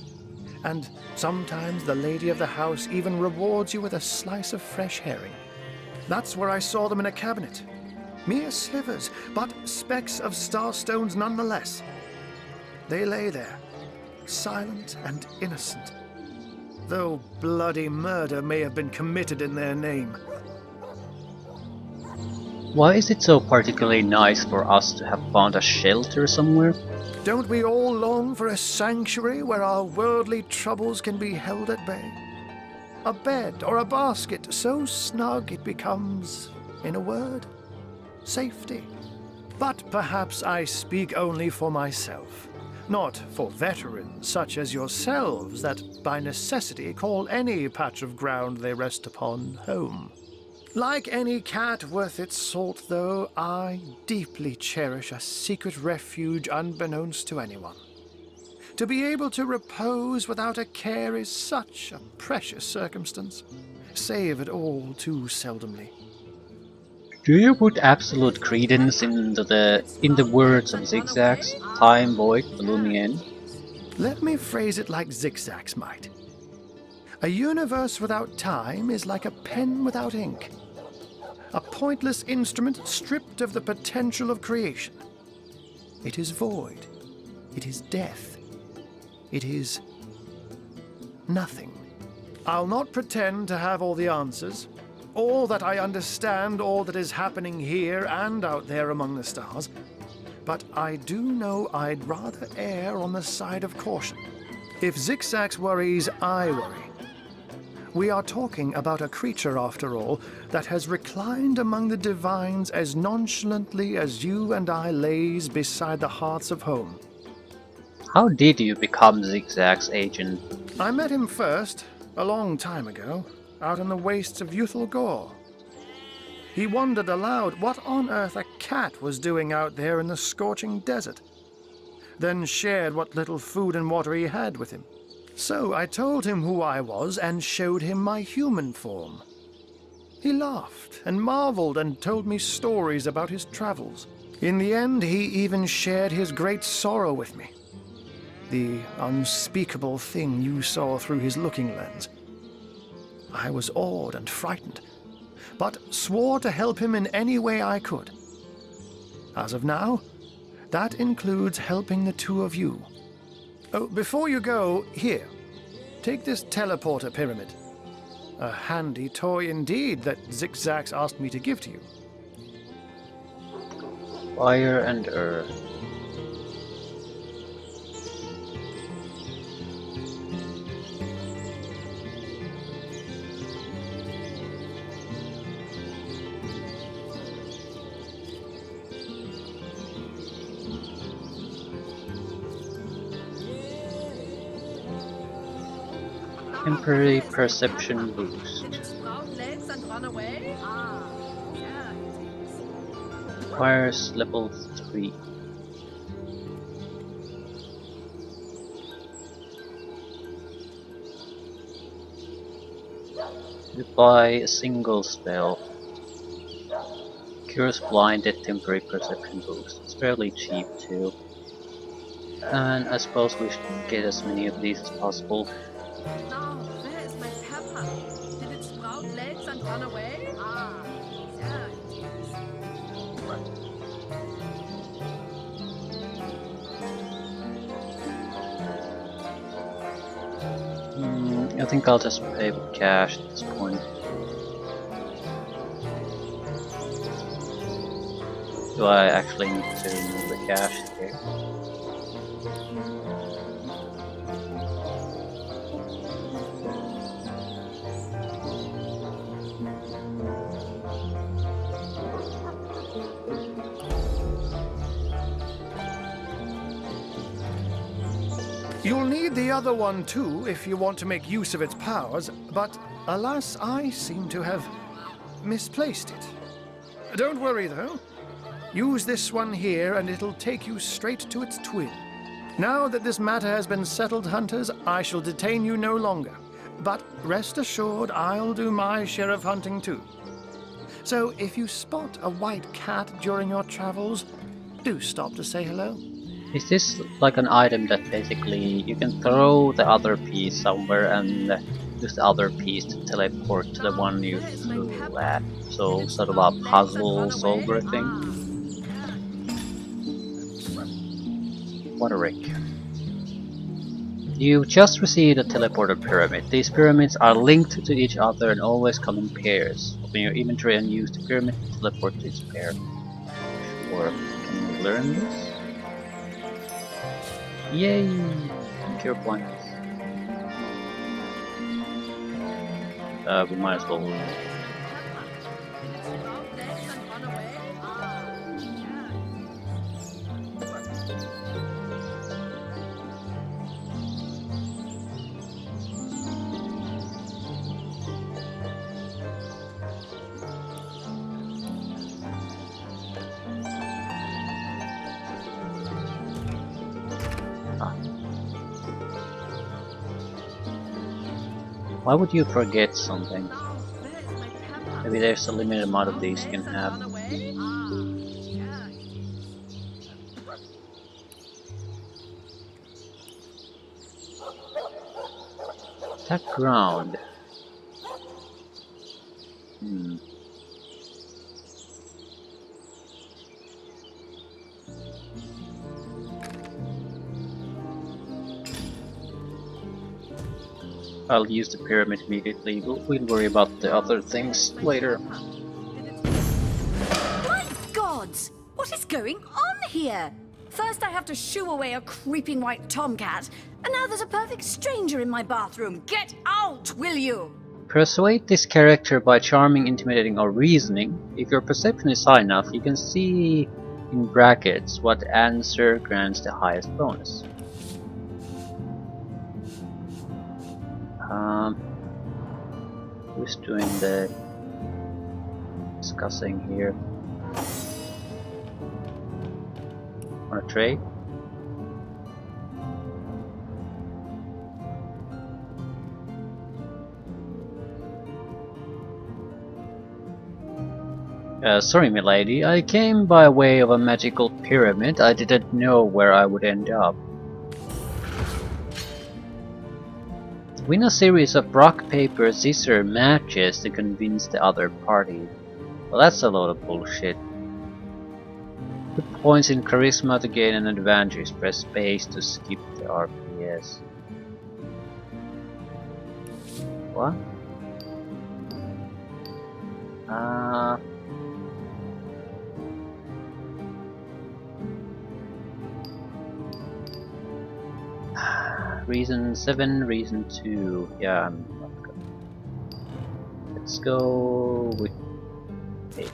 And sometimes the lady of the house even rewards you with a slice of fresh herring. That's where I saw them in a cabinet. Mere slivers, but specks of starstones nonetheless. They lay there, silent and innocent, though bloody murder may have been committed in their name. Why is it so particularly nice for us to have found a shelter somewhere? Don't we all long for a sanctuary where our worldly troubles can be held at bay? A bed or a basket so snug it becomes, in a word, safety. But perhaps I speak only for myself, not for veterans such as yourselves that by necessity call any patch of ground they rest upon home. Like any cat worth its salt, though, I deeply cherish a secret refuge unbeknownst to anyone. To be able to repose without a care is such a precious circumstance, savoured all too seldomly. Do you put absolute credence in the words of Zigzag's time void looming in? Let me phrase it like Zigzags might. A universe without time is like a pen without ink. A pointless instrument stripped of the potential of creation. It is void. It is death. It is nothing. I'll not pretend to have all the answers, or that I understand all that is happening here and out there among the stars, but I do know I'd rather err on the side of caution. If Zigzags worries, I worry. We are talking about a creature, after all, that has reclined among the divines as nonchalantly as you and I lays beside the hearths of home. How did you become Zigzag's agent? I met him first, a long time ago, out in the wastes of Youthful Gore. He wondered aloud what on earth a cat was doing out there in the scorching desert, then shared what little food and water he had with him. So I told him who I was and showed him my human form. He laughed and marveled and told me stories about his travels. In the end, he even shared his great sorrow with me. The unspeakable thing you saw through his looking lens. I was awed and frightened, but swore to help him in any way I could. As of now, that includes helping the two of you. Oh, before you go, here, take this teleporter pyramid. A handy toy indeed that Zigzags asked me to give to you. Fire and earth. Temporary perception boost. Did it sprout legs and run away? Ah, yeah, it is. Requires level 3. You buy a single spell. Cures blinded temporary perception boost. It's fairly cheap too. And I suppose we should get as many of these as possible. Now, where is my pepper? Did it sprout legs and run away? Ah, yeah, it is. I think I'll just pay with cash at this point. Do I actually need to remove the cash here? You'll need the other one too if you want to make use of its powers, but alas, I seem to have misplaced it. Don't worry though. Use this one here and it'll take you straight to its twin. Now that this matter has been settled, hunters, I shall detain you no longer. But rest assured, I'll do my share of hunting too. So if you spot a white cat during your travels, do stop to say hello. Is this like an item that basically you can throw the other piece somewhere and use the other piece to teleport to the one you threw at? So sort of a puzzle solver thing? What a wreck. You just received a teleporter pyramid. These pyramids are linked to each other and always come in pairs. Open your inventory and use the pyramid to teleport to each pair. Or can we learn this? Yay! Cure points. We might as well. Why would you forget something? Maybe there's a limited amount of these you can have. Attack ground. I'll use the pyramid immediately. We'll worry about the other things later. My gods! What is going on here? First I have to shoo away a creeping white tomcat, and now there's a perfect stranger in my bathroom. Get out, will you? Persuade this character by charming, intimidating, or reasoning. If your perception is high enough, you can see in brackets what answer grants the highest bonus. Who's doing the discussing here? On a tray? Sorry, milady, I came by way of a magical pyramid. I didn't know where I would end up. Win a series of rock, paper, scissors matches to convince the other party. Well, that's a load of bullshit. Put points in charisma to gain an advantage. Press space to skip the RPS. What? Reason 7, reason 2. Yeah, I'm not good. Let's go with 8.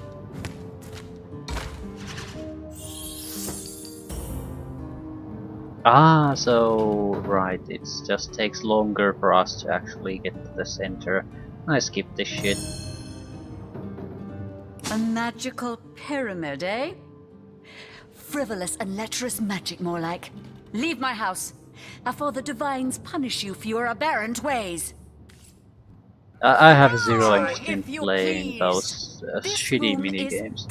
Ah, so right, it just takes longer for us to actually get to the center. I skipped this shit. A magical pyramid, eh? Frivolous and lecherous magic, more like. Leave my house, before the divines punish you for your aberrant ways. I have zero interest in playing those shitty minigames.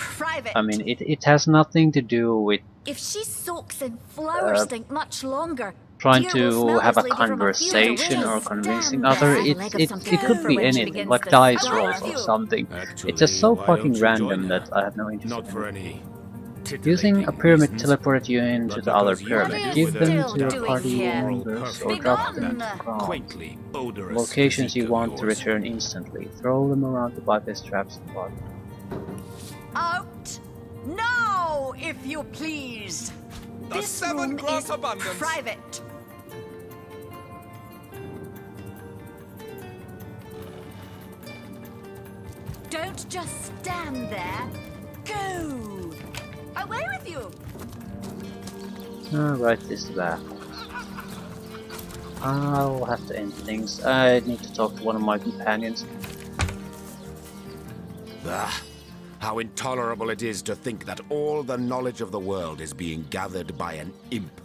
I mean, it has nothing to do with If she soaks in flower stink much longer, trying dear will to smell have a this lady from a few to conversation or win. convincing Damn other. bad It leg of it something could be when she anything, begins like to dice speak. rolls or something. It's just so fucking random that I have no interest Not for in. any Using a pyramid reasons, teleported you into the other pyramid. Give them to your doing party here? members or drop them to the ground. quaintly odorous Locations you physique of want to yours. return instantly. Throw them around to bypass traps and bottom. Out now, if you please. The This seven room grass is abundance. private. Don't just stand there. Go! Away with you! Right, this back. I'll have to end things. I need to talk to one of my companions. Ah, how intolerable it is to think that all the knowledge of the world is being gathered by an imp.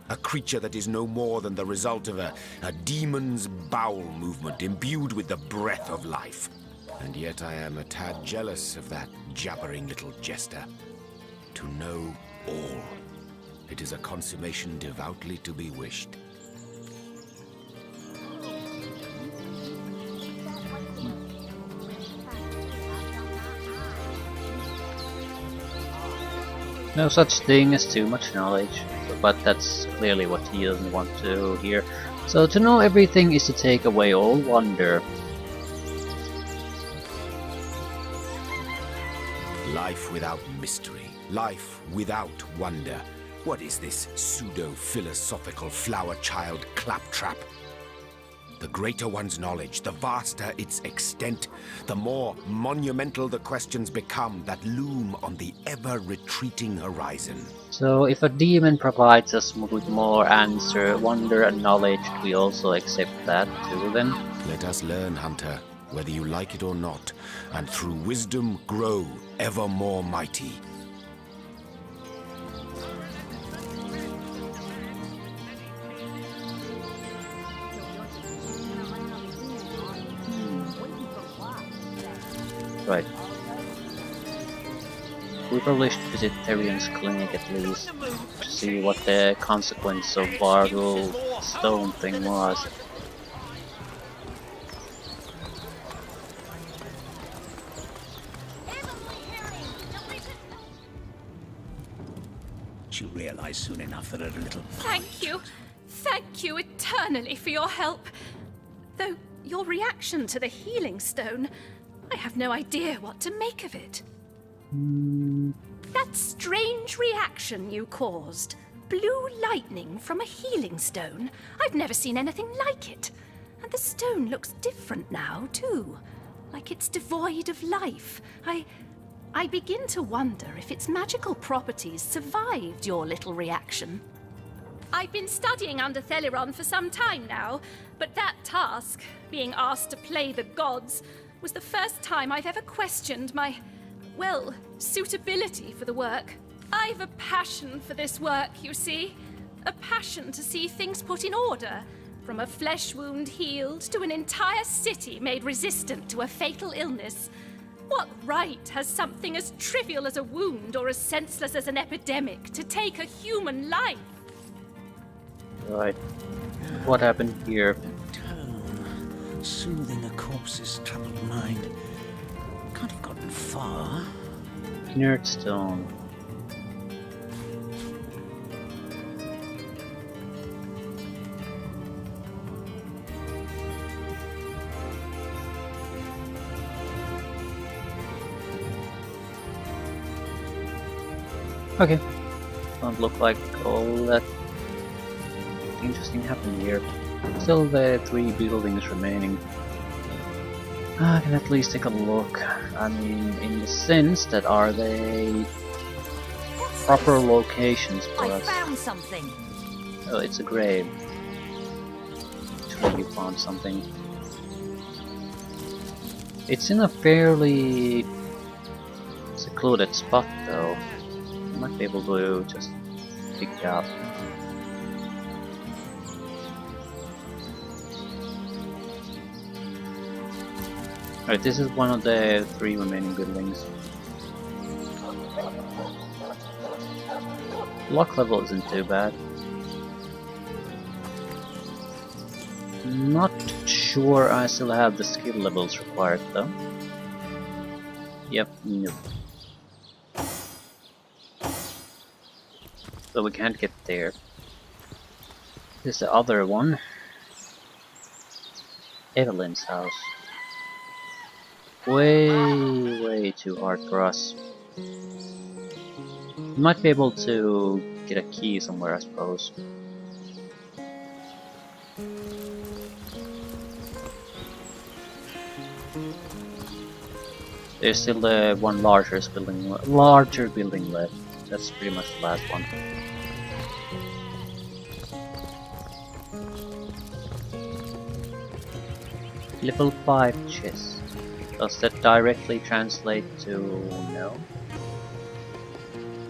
A creature that is no more than the result of a demon's bowel movement imbued with the breath of life. And yet I am a tad jealous of that jabbering little jester. To know all. It is a consummation devoutly to be wished. No such thing as too much knowledge, but that's clearly what he doesn't want to hear. So to know everything is to take away all wonder. Life without mystery, life without wonder. What is this pseudo-philosophical flower-child claptrap? The greater one's knowledge, the vaster its extent, the more monumental the questions become that loom on the ever-retreating horizon. So if a demon provides us with more answer, wonder and knowledge, we also accept that too then? Let us learn, Hunter, whether you like it or not, and through wisdom grow ever more mighty. Right. We probably should visit Therian's clinic at least, to see what the consequence of Vargul stone thing was. You realize soon enough that a little... Thank you eternally for your help. Though your reaction to the healing stone, I have no idea what to make of it. That strange reaction you caused, blue lightning from a healing stone, I've never seen anything like it. And the stone looks different now, too. Like it's devoid of life. I begin to wonder if its magical properties survived your little reaction. I've been studying under Theliron for some time now, but that task, being asked to play the gods, was the first time I've ever questioned my, well, suitability for the work. I've a passion for this work, you see. A passion to see things put in order. From a flesh wound healed to an entire city made resistant to a fatal illness. What right has something as trivial as a wound or as senseless as an epidemic to take a human life? Right. What happened here? Tone, soothing a corpse's troubled mind. Can't have gotten far. Inert stone. Okay. Don't look like all that interesting happened here. Still the 3 buildings remaining. I can at least take a look. I mean, in the sense that are they proper locations for us? I found something. Oh, it's a grave. Actually, you found something. It's in a fairly secluded spot, though. You might be able to just pick it up. Alright, this is one of the 3 remaining buildings. Lock level isn't too bad. Not sure I still have the skill levels required though. Yep, nope. So we can't get there. This is the other one. Evelyn's house. Way too hard for us. We might be able to get a key somewhere, I suppose. There's still the one larger building left. That's pretty much the last one. Level 5 chest. Does that directly translate to no?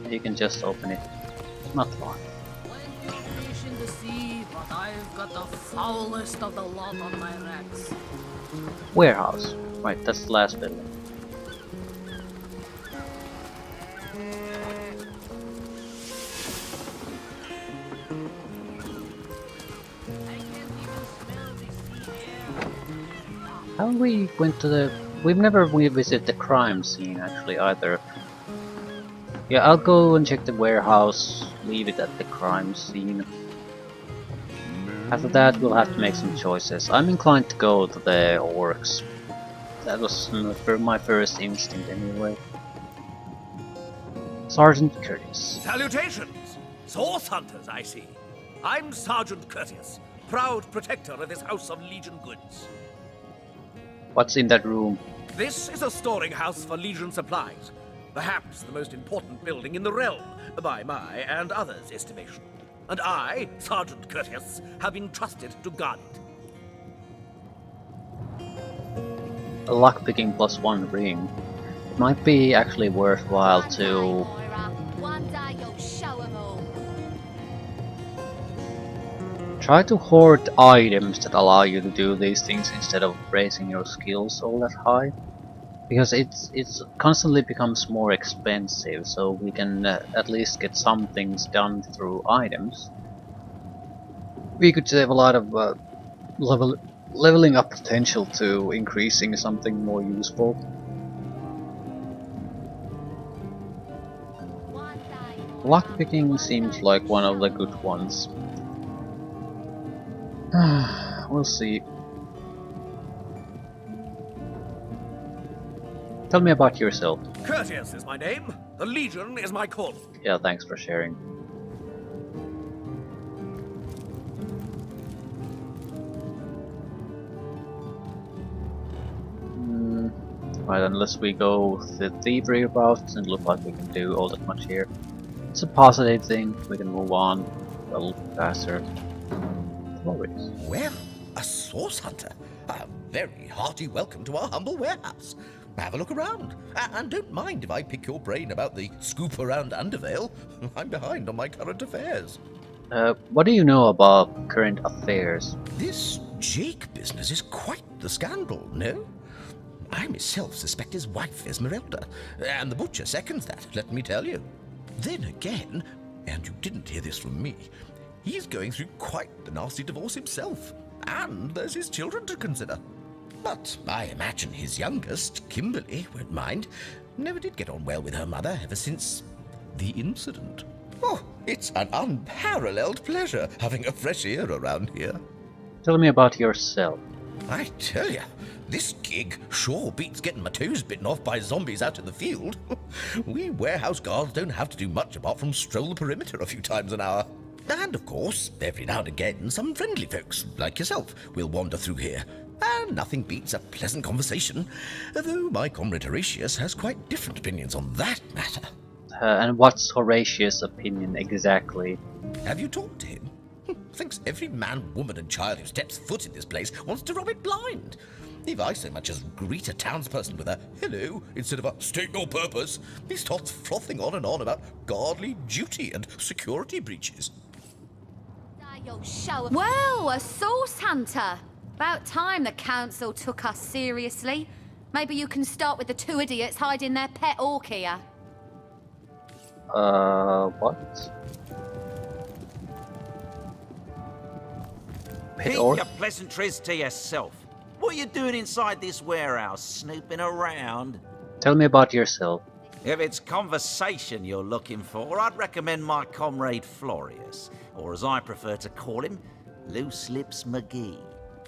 You can just open it. Not long. Fish in the sea, but I've got the foulest of the lot on my racks. Warehouse. Right, that's the last building. How we went to the... We've never revisited the crime scene actually either. Yeah, I'll go and check the warehouse, leave it at the crime scene. After that we'll have to make some choices. I'm inclined to go to the orcs. That was my first instinct anyway. Sergeant Curtis. Salutations! Source hunters, I see. I'm Sergeant Curtius, proud protector of this house of Legion goods. What's in that room? This is a storing house for Legion supplies. Perhaps the most important building in the realm, by my and others' estimation. And I, Sergeant Curtius, have been trusted to guard it. A lockpicking +1 ring. It might be actually worthwhile to... One day you'll show 'em all. Try to hoard items that allow you to do these things instead of raising your skills all that high. Because it's constantly becomes more expensive, so we can at least get some things done through items. We could save a lot of leveling up potential to increasing something more useful. Lockpicking seems like one of the good ones. We'll see. Tell me about yourself. Curtius is my name. The Legion is my call. Yeah, thanks for sharing. Right, unless we go the thievery route, doesn't look like we can do all that much here. It's a positive thing, we can move on a little faster. Glorious. Well, a source hunter. A very hearty welcome to our humble warehouse. Have a look around, and don't mind if I pick your brain about the scoop around Undervale. I'm behind on my current affairs. What do you know about current affairs? This Jake business is quite the scandal, no? I myself suspect his wife Esmeralda, and the butcher seconds that, let me tell you. Then again, and you didn't hear this from me, he's going through quite the nasty divorce himself, and there's his children to consider. But I imagine his youngest, Kimberly, won't mind. Never did get on well with her mother ever since the incident. Oh, it's an unparalleled pleasure having a fresh ear around here. Tell me about yourself. I tell you, this gig sure beats getting my toes bitten off by zombies out in the field. We warehouse guards don't have to do much apart from stroll the perimeter a few times an hour. And of course, every now and again, some friendly folks, like yourself, will wander through here. And nothing beats a pleasant conversation, though my comrade Horatius has quite different opinions on that matter. And what's Horatius' opinion exactly? Have you talked to him? Thinks every man, woman and child who steps foot in this place wants to rob it blind. If I so much as greet a townsperson with a hello instead of a state your purpose, he starts frothing on and on about guardly duty and security breaches. Well, a source hunter. About time the council took us seriously. Maybe you can start with the two idiots hiding their pet orc here. What? Pet Keep orc? your pleasantries to yourself. What are you doing inside this warehouse, snooping around? Tell me about yourself. If it's conversation you're looking for, I'd recommend my comrade Florius, or as I prefer to call him, Loose Lips McGee.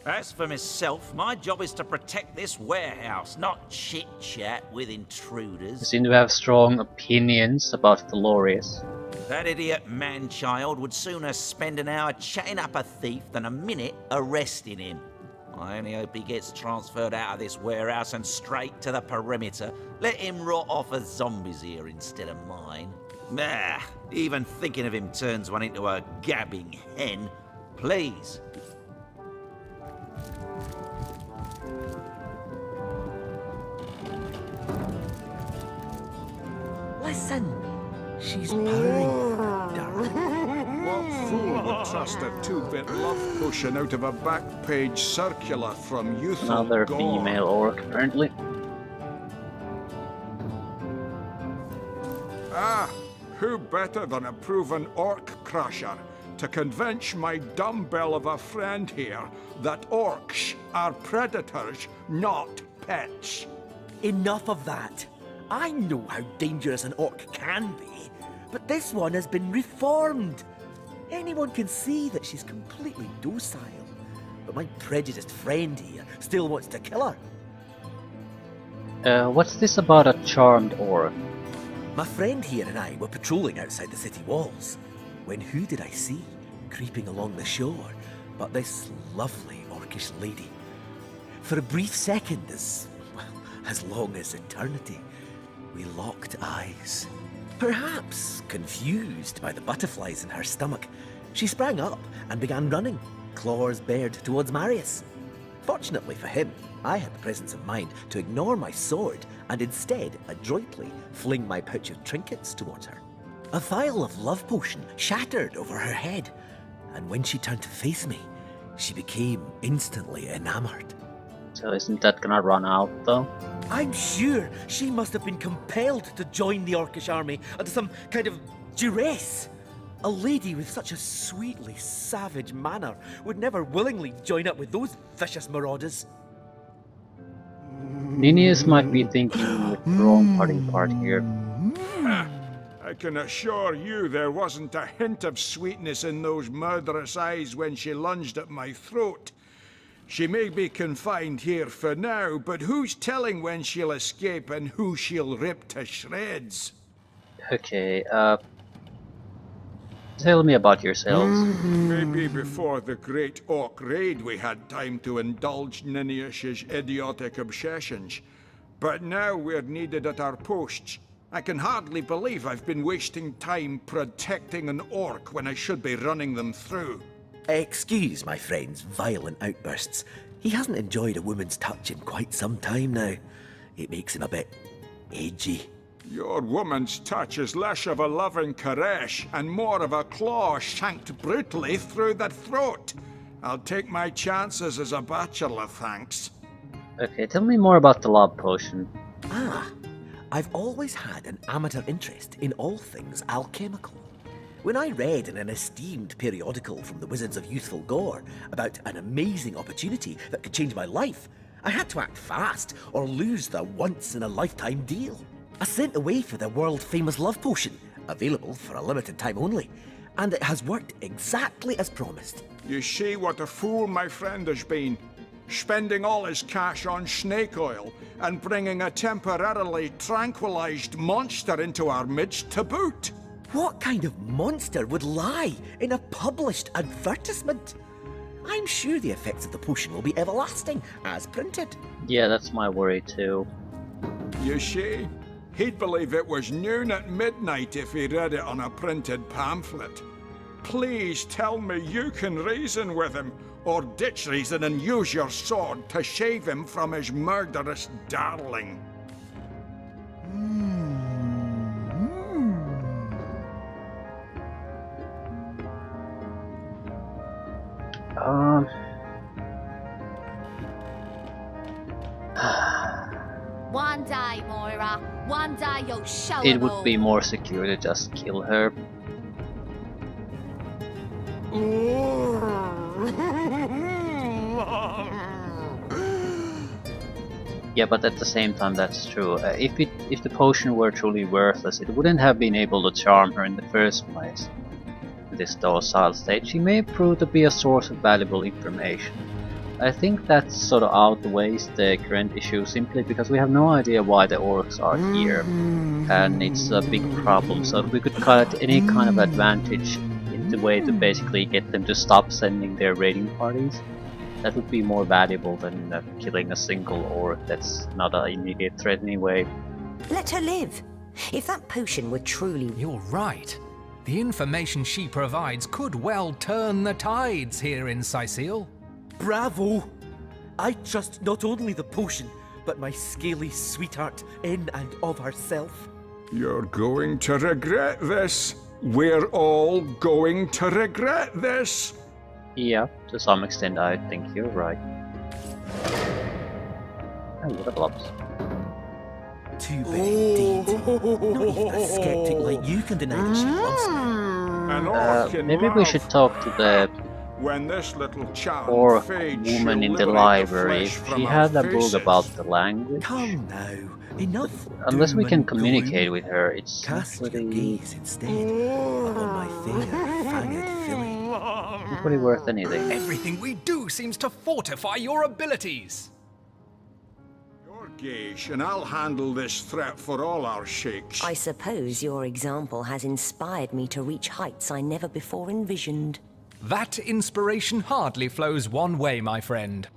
As for myself, my job is to protect this warehouse, not chit-chat with You intruders. seem to have strong opinions about Florius. That idiot man-child would sooner spend an hour chatting up a thief than a minute arresting him. I only hope he gets transferred out of this warehouse and straight to the perimeter. Let him rot off as zombies here instead of mine. Ah, even thinking of him turns one into a gabbing hen. Please. She's purring. What fool would trust a two-bit love potion out of a back-page circular from youthful Another gore? female orc, apparently. Ah, who better than a proven orc crusher to convince my dumbbell of a friend here that orcs are predators, not pets? Enough of that. I know how dangerous an orc can be, but this one has been reformed. Anyone can see that she's completely docile, but my prejudiced friend here still wants to kill her. What's this about a charmed orc? My friend here and I were patrolling outside the city walls, when who did I see creeping along the shore but this lovely orcish lady? For a brief second, as long as eternity, we locked eyes. Perhaps confused by the butterflies in her stomach, she sprang up and began running, claws bared towards Marius. Fortunately for him, I had the presence of mind to ignore my sword and instead adroitly fling my pouch of trinkets towards her. A vial of love potion shattered over her head, and when she turned to face me, she became instantly enamored. So isn't that gonna run out, though? I'm sure she must have been compelled to join the Orcish army under some kind of duress. A lady with such a sweetly savage manner would never willingly join up with those vicious marauders. Ninius might be thinking with the wrong part here. I can assure you there wasn't a hint of sweetness in those murderous eyes when she lunged at my throat. She may be confined here for now, but who's telling when she'll escape and who she'll rip to shreds? Okay, tell me about yourselves. Maybe before the Great Orc Raid we had time to indulge Ninius's idiotic obsessions. But now we're needed at our posts. I can hardly believe I've been wasting time protecting an orc when I should be running them through. Excuse my friend's violent outbursts. He hasn't enjoyed a woman's touch in quite some time now. It makes him a bit edgy. Your woman's touch is less of a loving caress and more of a claw shanked brutally through the throat. I'll take my chances as a bachelor, thanks. Okay, tell me more about the love potion. I've always had an amateur interest in all things alchemical. When I read in an esteemed periodical from the Wizards of Youthful Gore about an amazing opportunity that could change my life, I had to act fast or lose the once-in-a-lifetime deal. I sent away for the world-famous love potion, available for a limited time only, and it has worked exactly as promised. You see what a fool my friend has been, spending all his cash on snake oil and bringing a temporarily tranquilized monster into our midst to boot. What kind of monster would lie in a published advertisement? I'm sure the effects of the potion will be everlasting, as printed. Yeah, that's my worry too. You see? He'd believe it was noon at midnight if he read it on a printed pamphlet. Please tell me you can reason with him, or ditch reason and use your sword to save him from his murderous darling. One day, Moira. One day you'll show It would be more secure to just kill her. Yeah, but at the same time, that's true. If the potion were truly worthless, it wouldn't have been able to charm her in the first place. In this docile state, she may prove to be a source of valuable information. I think that sort of outweighs the current issue simply because we have no idea why the orcs are here, and it's a big problem. So if we could cut any kind of advantage in the way to basically get them to stop sending their raiding parties, that would be more valuable than killing a single orc that's not an immediate threat anyway. Let her live. If that potion were truly... You're right. The information she provides could well turn the tides here in Sicile. Bravo! I trust not only the potion, but my scaly sweetheart in and of herself. You're going to regret this. We're all going to regret this. Yeah, to some extent I think you're right. Oh, what a blobs. Too bad indeed. Not even a skeptic like you can deny that she loves me. An orc in Maybe we love. should talk to the When this little child orc fades, woman she'll in the liberate library. flesh If from she our had a book faces. about the language. Come now, enough. Unless we doom can and communicate gloom. with her, it's Cast your pretty, gaze instead upon my fair fanged filly. not really worth anything. Everything we do seems to fortify your abilities. Your gaze, and I'll handle this threat for all our sheiks. I suppose your example has inspired me to reach heights I never before envisioned. That inspiration hardly flows one way, my friend.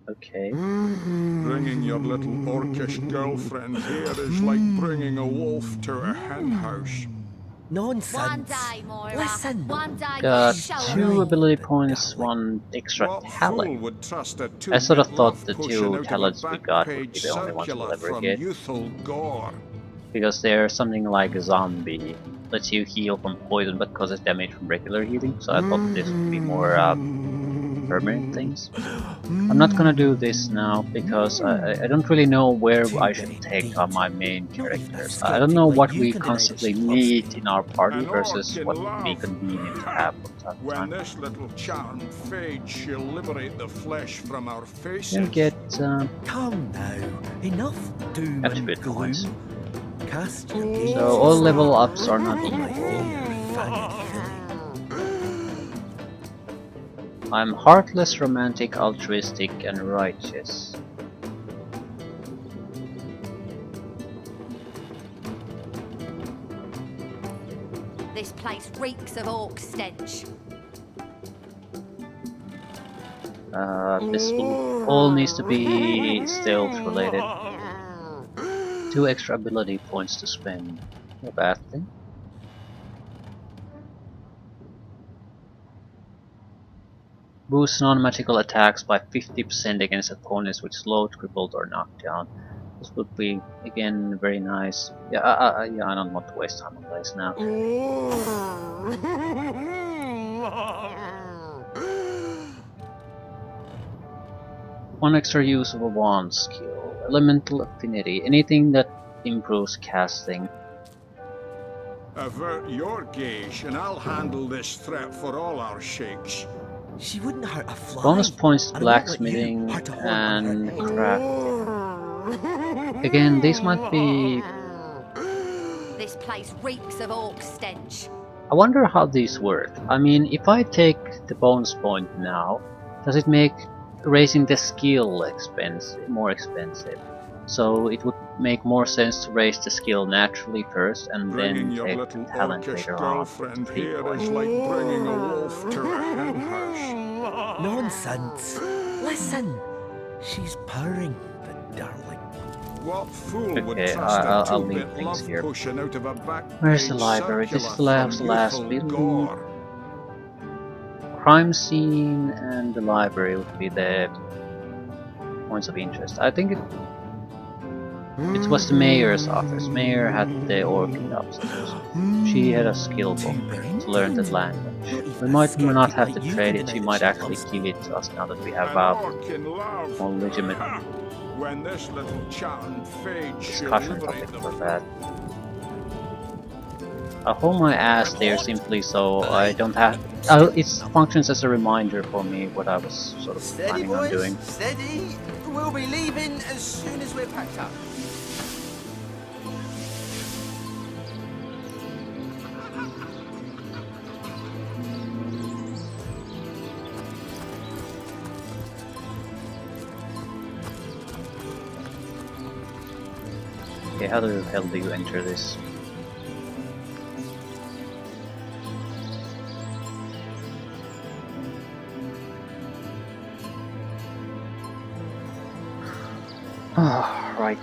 Okay. Bringing your little orcish girlfriend here is like bringing a wolf to a hen house. Nonsense. One day, Moira. Listen. One day Got you show 2 ability points, 1 extra What fool talent. would trust a I sort of two-bit thought love the potion 2 out of a talents we back got would page be the only ones we'll circular ever from get. youthful gore. Because there's something like a zombie. Lets you heal from poison but causes damage from regular healing. So I thought this would be more permanent things. I'm not gonna do this now because I don't really know where I should take my main characters. I don't know what we constantly need in our party versus what would be convenient to have from time to When time. this little charm fades, she'll liberate the flesh from our faces. We'll get Come now, enough doom and attribute gloom. points. Cast your gaze So all level ups are not upon my equal. fair fanged filly. I'm heartless, romantic, altruistic, and righteous. This place reeks of orc stench. This all needs to be stealth related. 2 extra ability points to spend. No bad thing. Boosts non-magical attacks by 50% against opponents with slowed, crippled, or knocked down. This would be again very nice. Yeah, I don't want to waste time on this now. One extra use of a wand skill. Elemental affinity. Anything that improves casting. Avert your gaze, and I'll handle this threat for all our sheiks. She wouldn't hurt a fly. Bonus points to and I won't let you blacksmithing hurt a horn and on her. crafting. Again, this might be... This place reeks of orc stench. I wonder how these work. I mean, if I take the bonus point now, does it make raising the skill more expensive? So it would make more sense to raise the skill naturally first and Bringing then your take little talent orcish later on. girlfriend here is like bringing a wolf to a hen house. Nonsense. Listen. She's purring, the darling. What fool would Okay, trust I'll a leave two-bit things love here. potion out of a back Where's the page library? This is the circular last from building. youthful gore? Crime scene and the library would be the points of interest. I think it was the mayor's office. Mayor had the orchid upstairs. She had a skill book to learn that language. We might not have to trade it. She might actually give it to us now that we have An a orc in love. more legitimate When this little charm fades, she'll discussion liberate topic the for that. I'll hold my ass there simply so I don't have... it functions as a reminder for me what I was sort of Steady, planning on doing. boys, steady. We'll be leaving as soon as we're packed up. Okay, how the hell do you enter this? Right.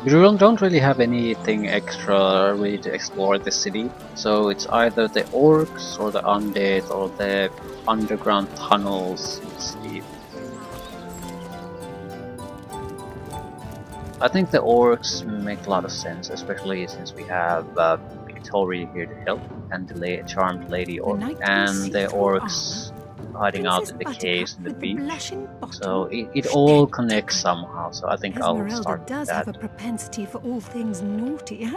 We don't really have anything extra really to explore the city, so it's either the orcs or the undead or the underground tunnels in the city. I think the orcs make a lot of sense, especially since we have Victoria here to help and the charmed lady orc, and the orcs hiding out in the caves and the beach. So it all connects somehow. So I think I'll start with does that. have a propensity for all things naughty.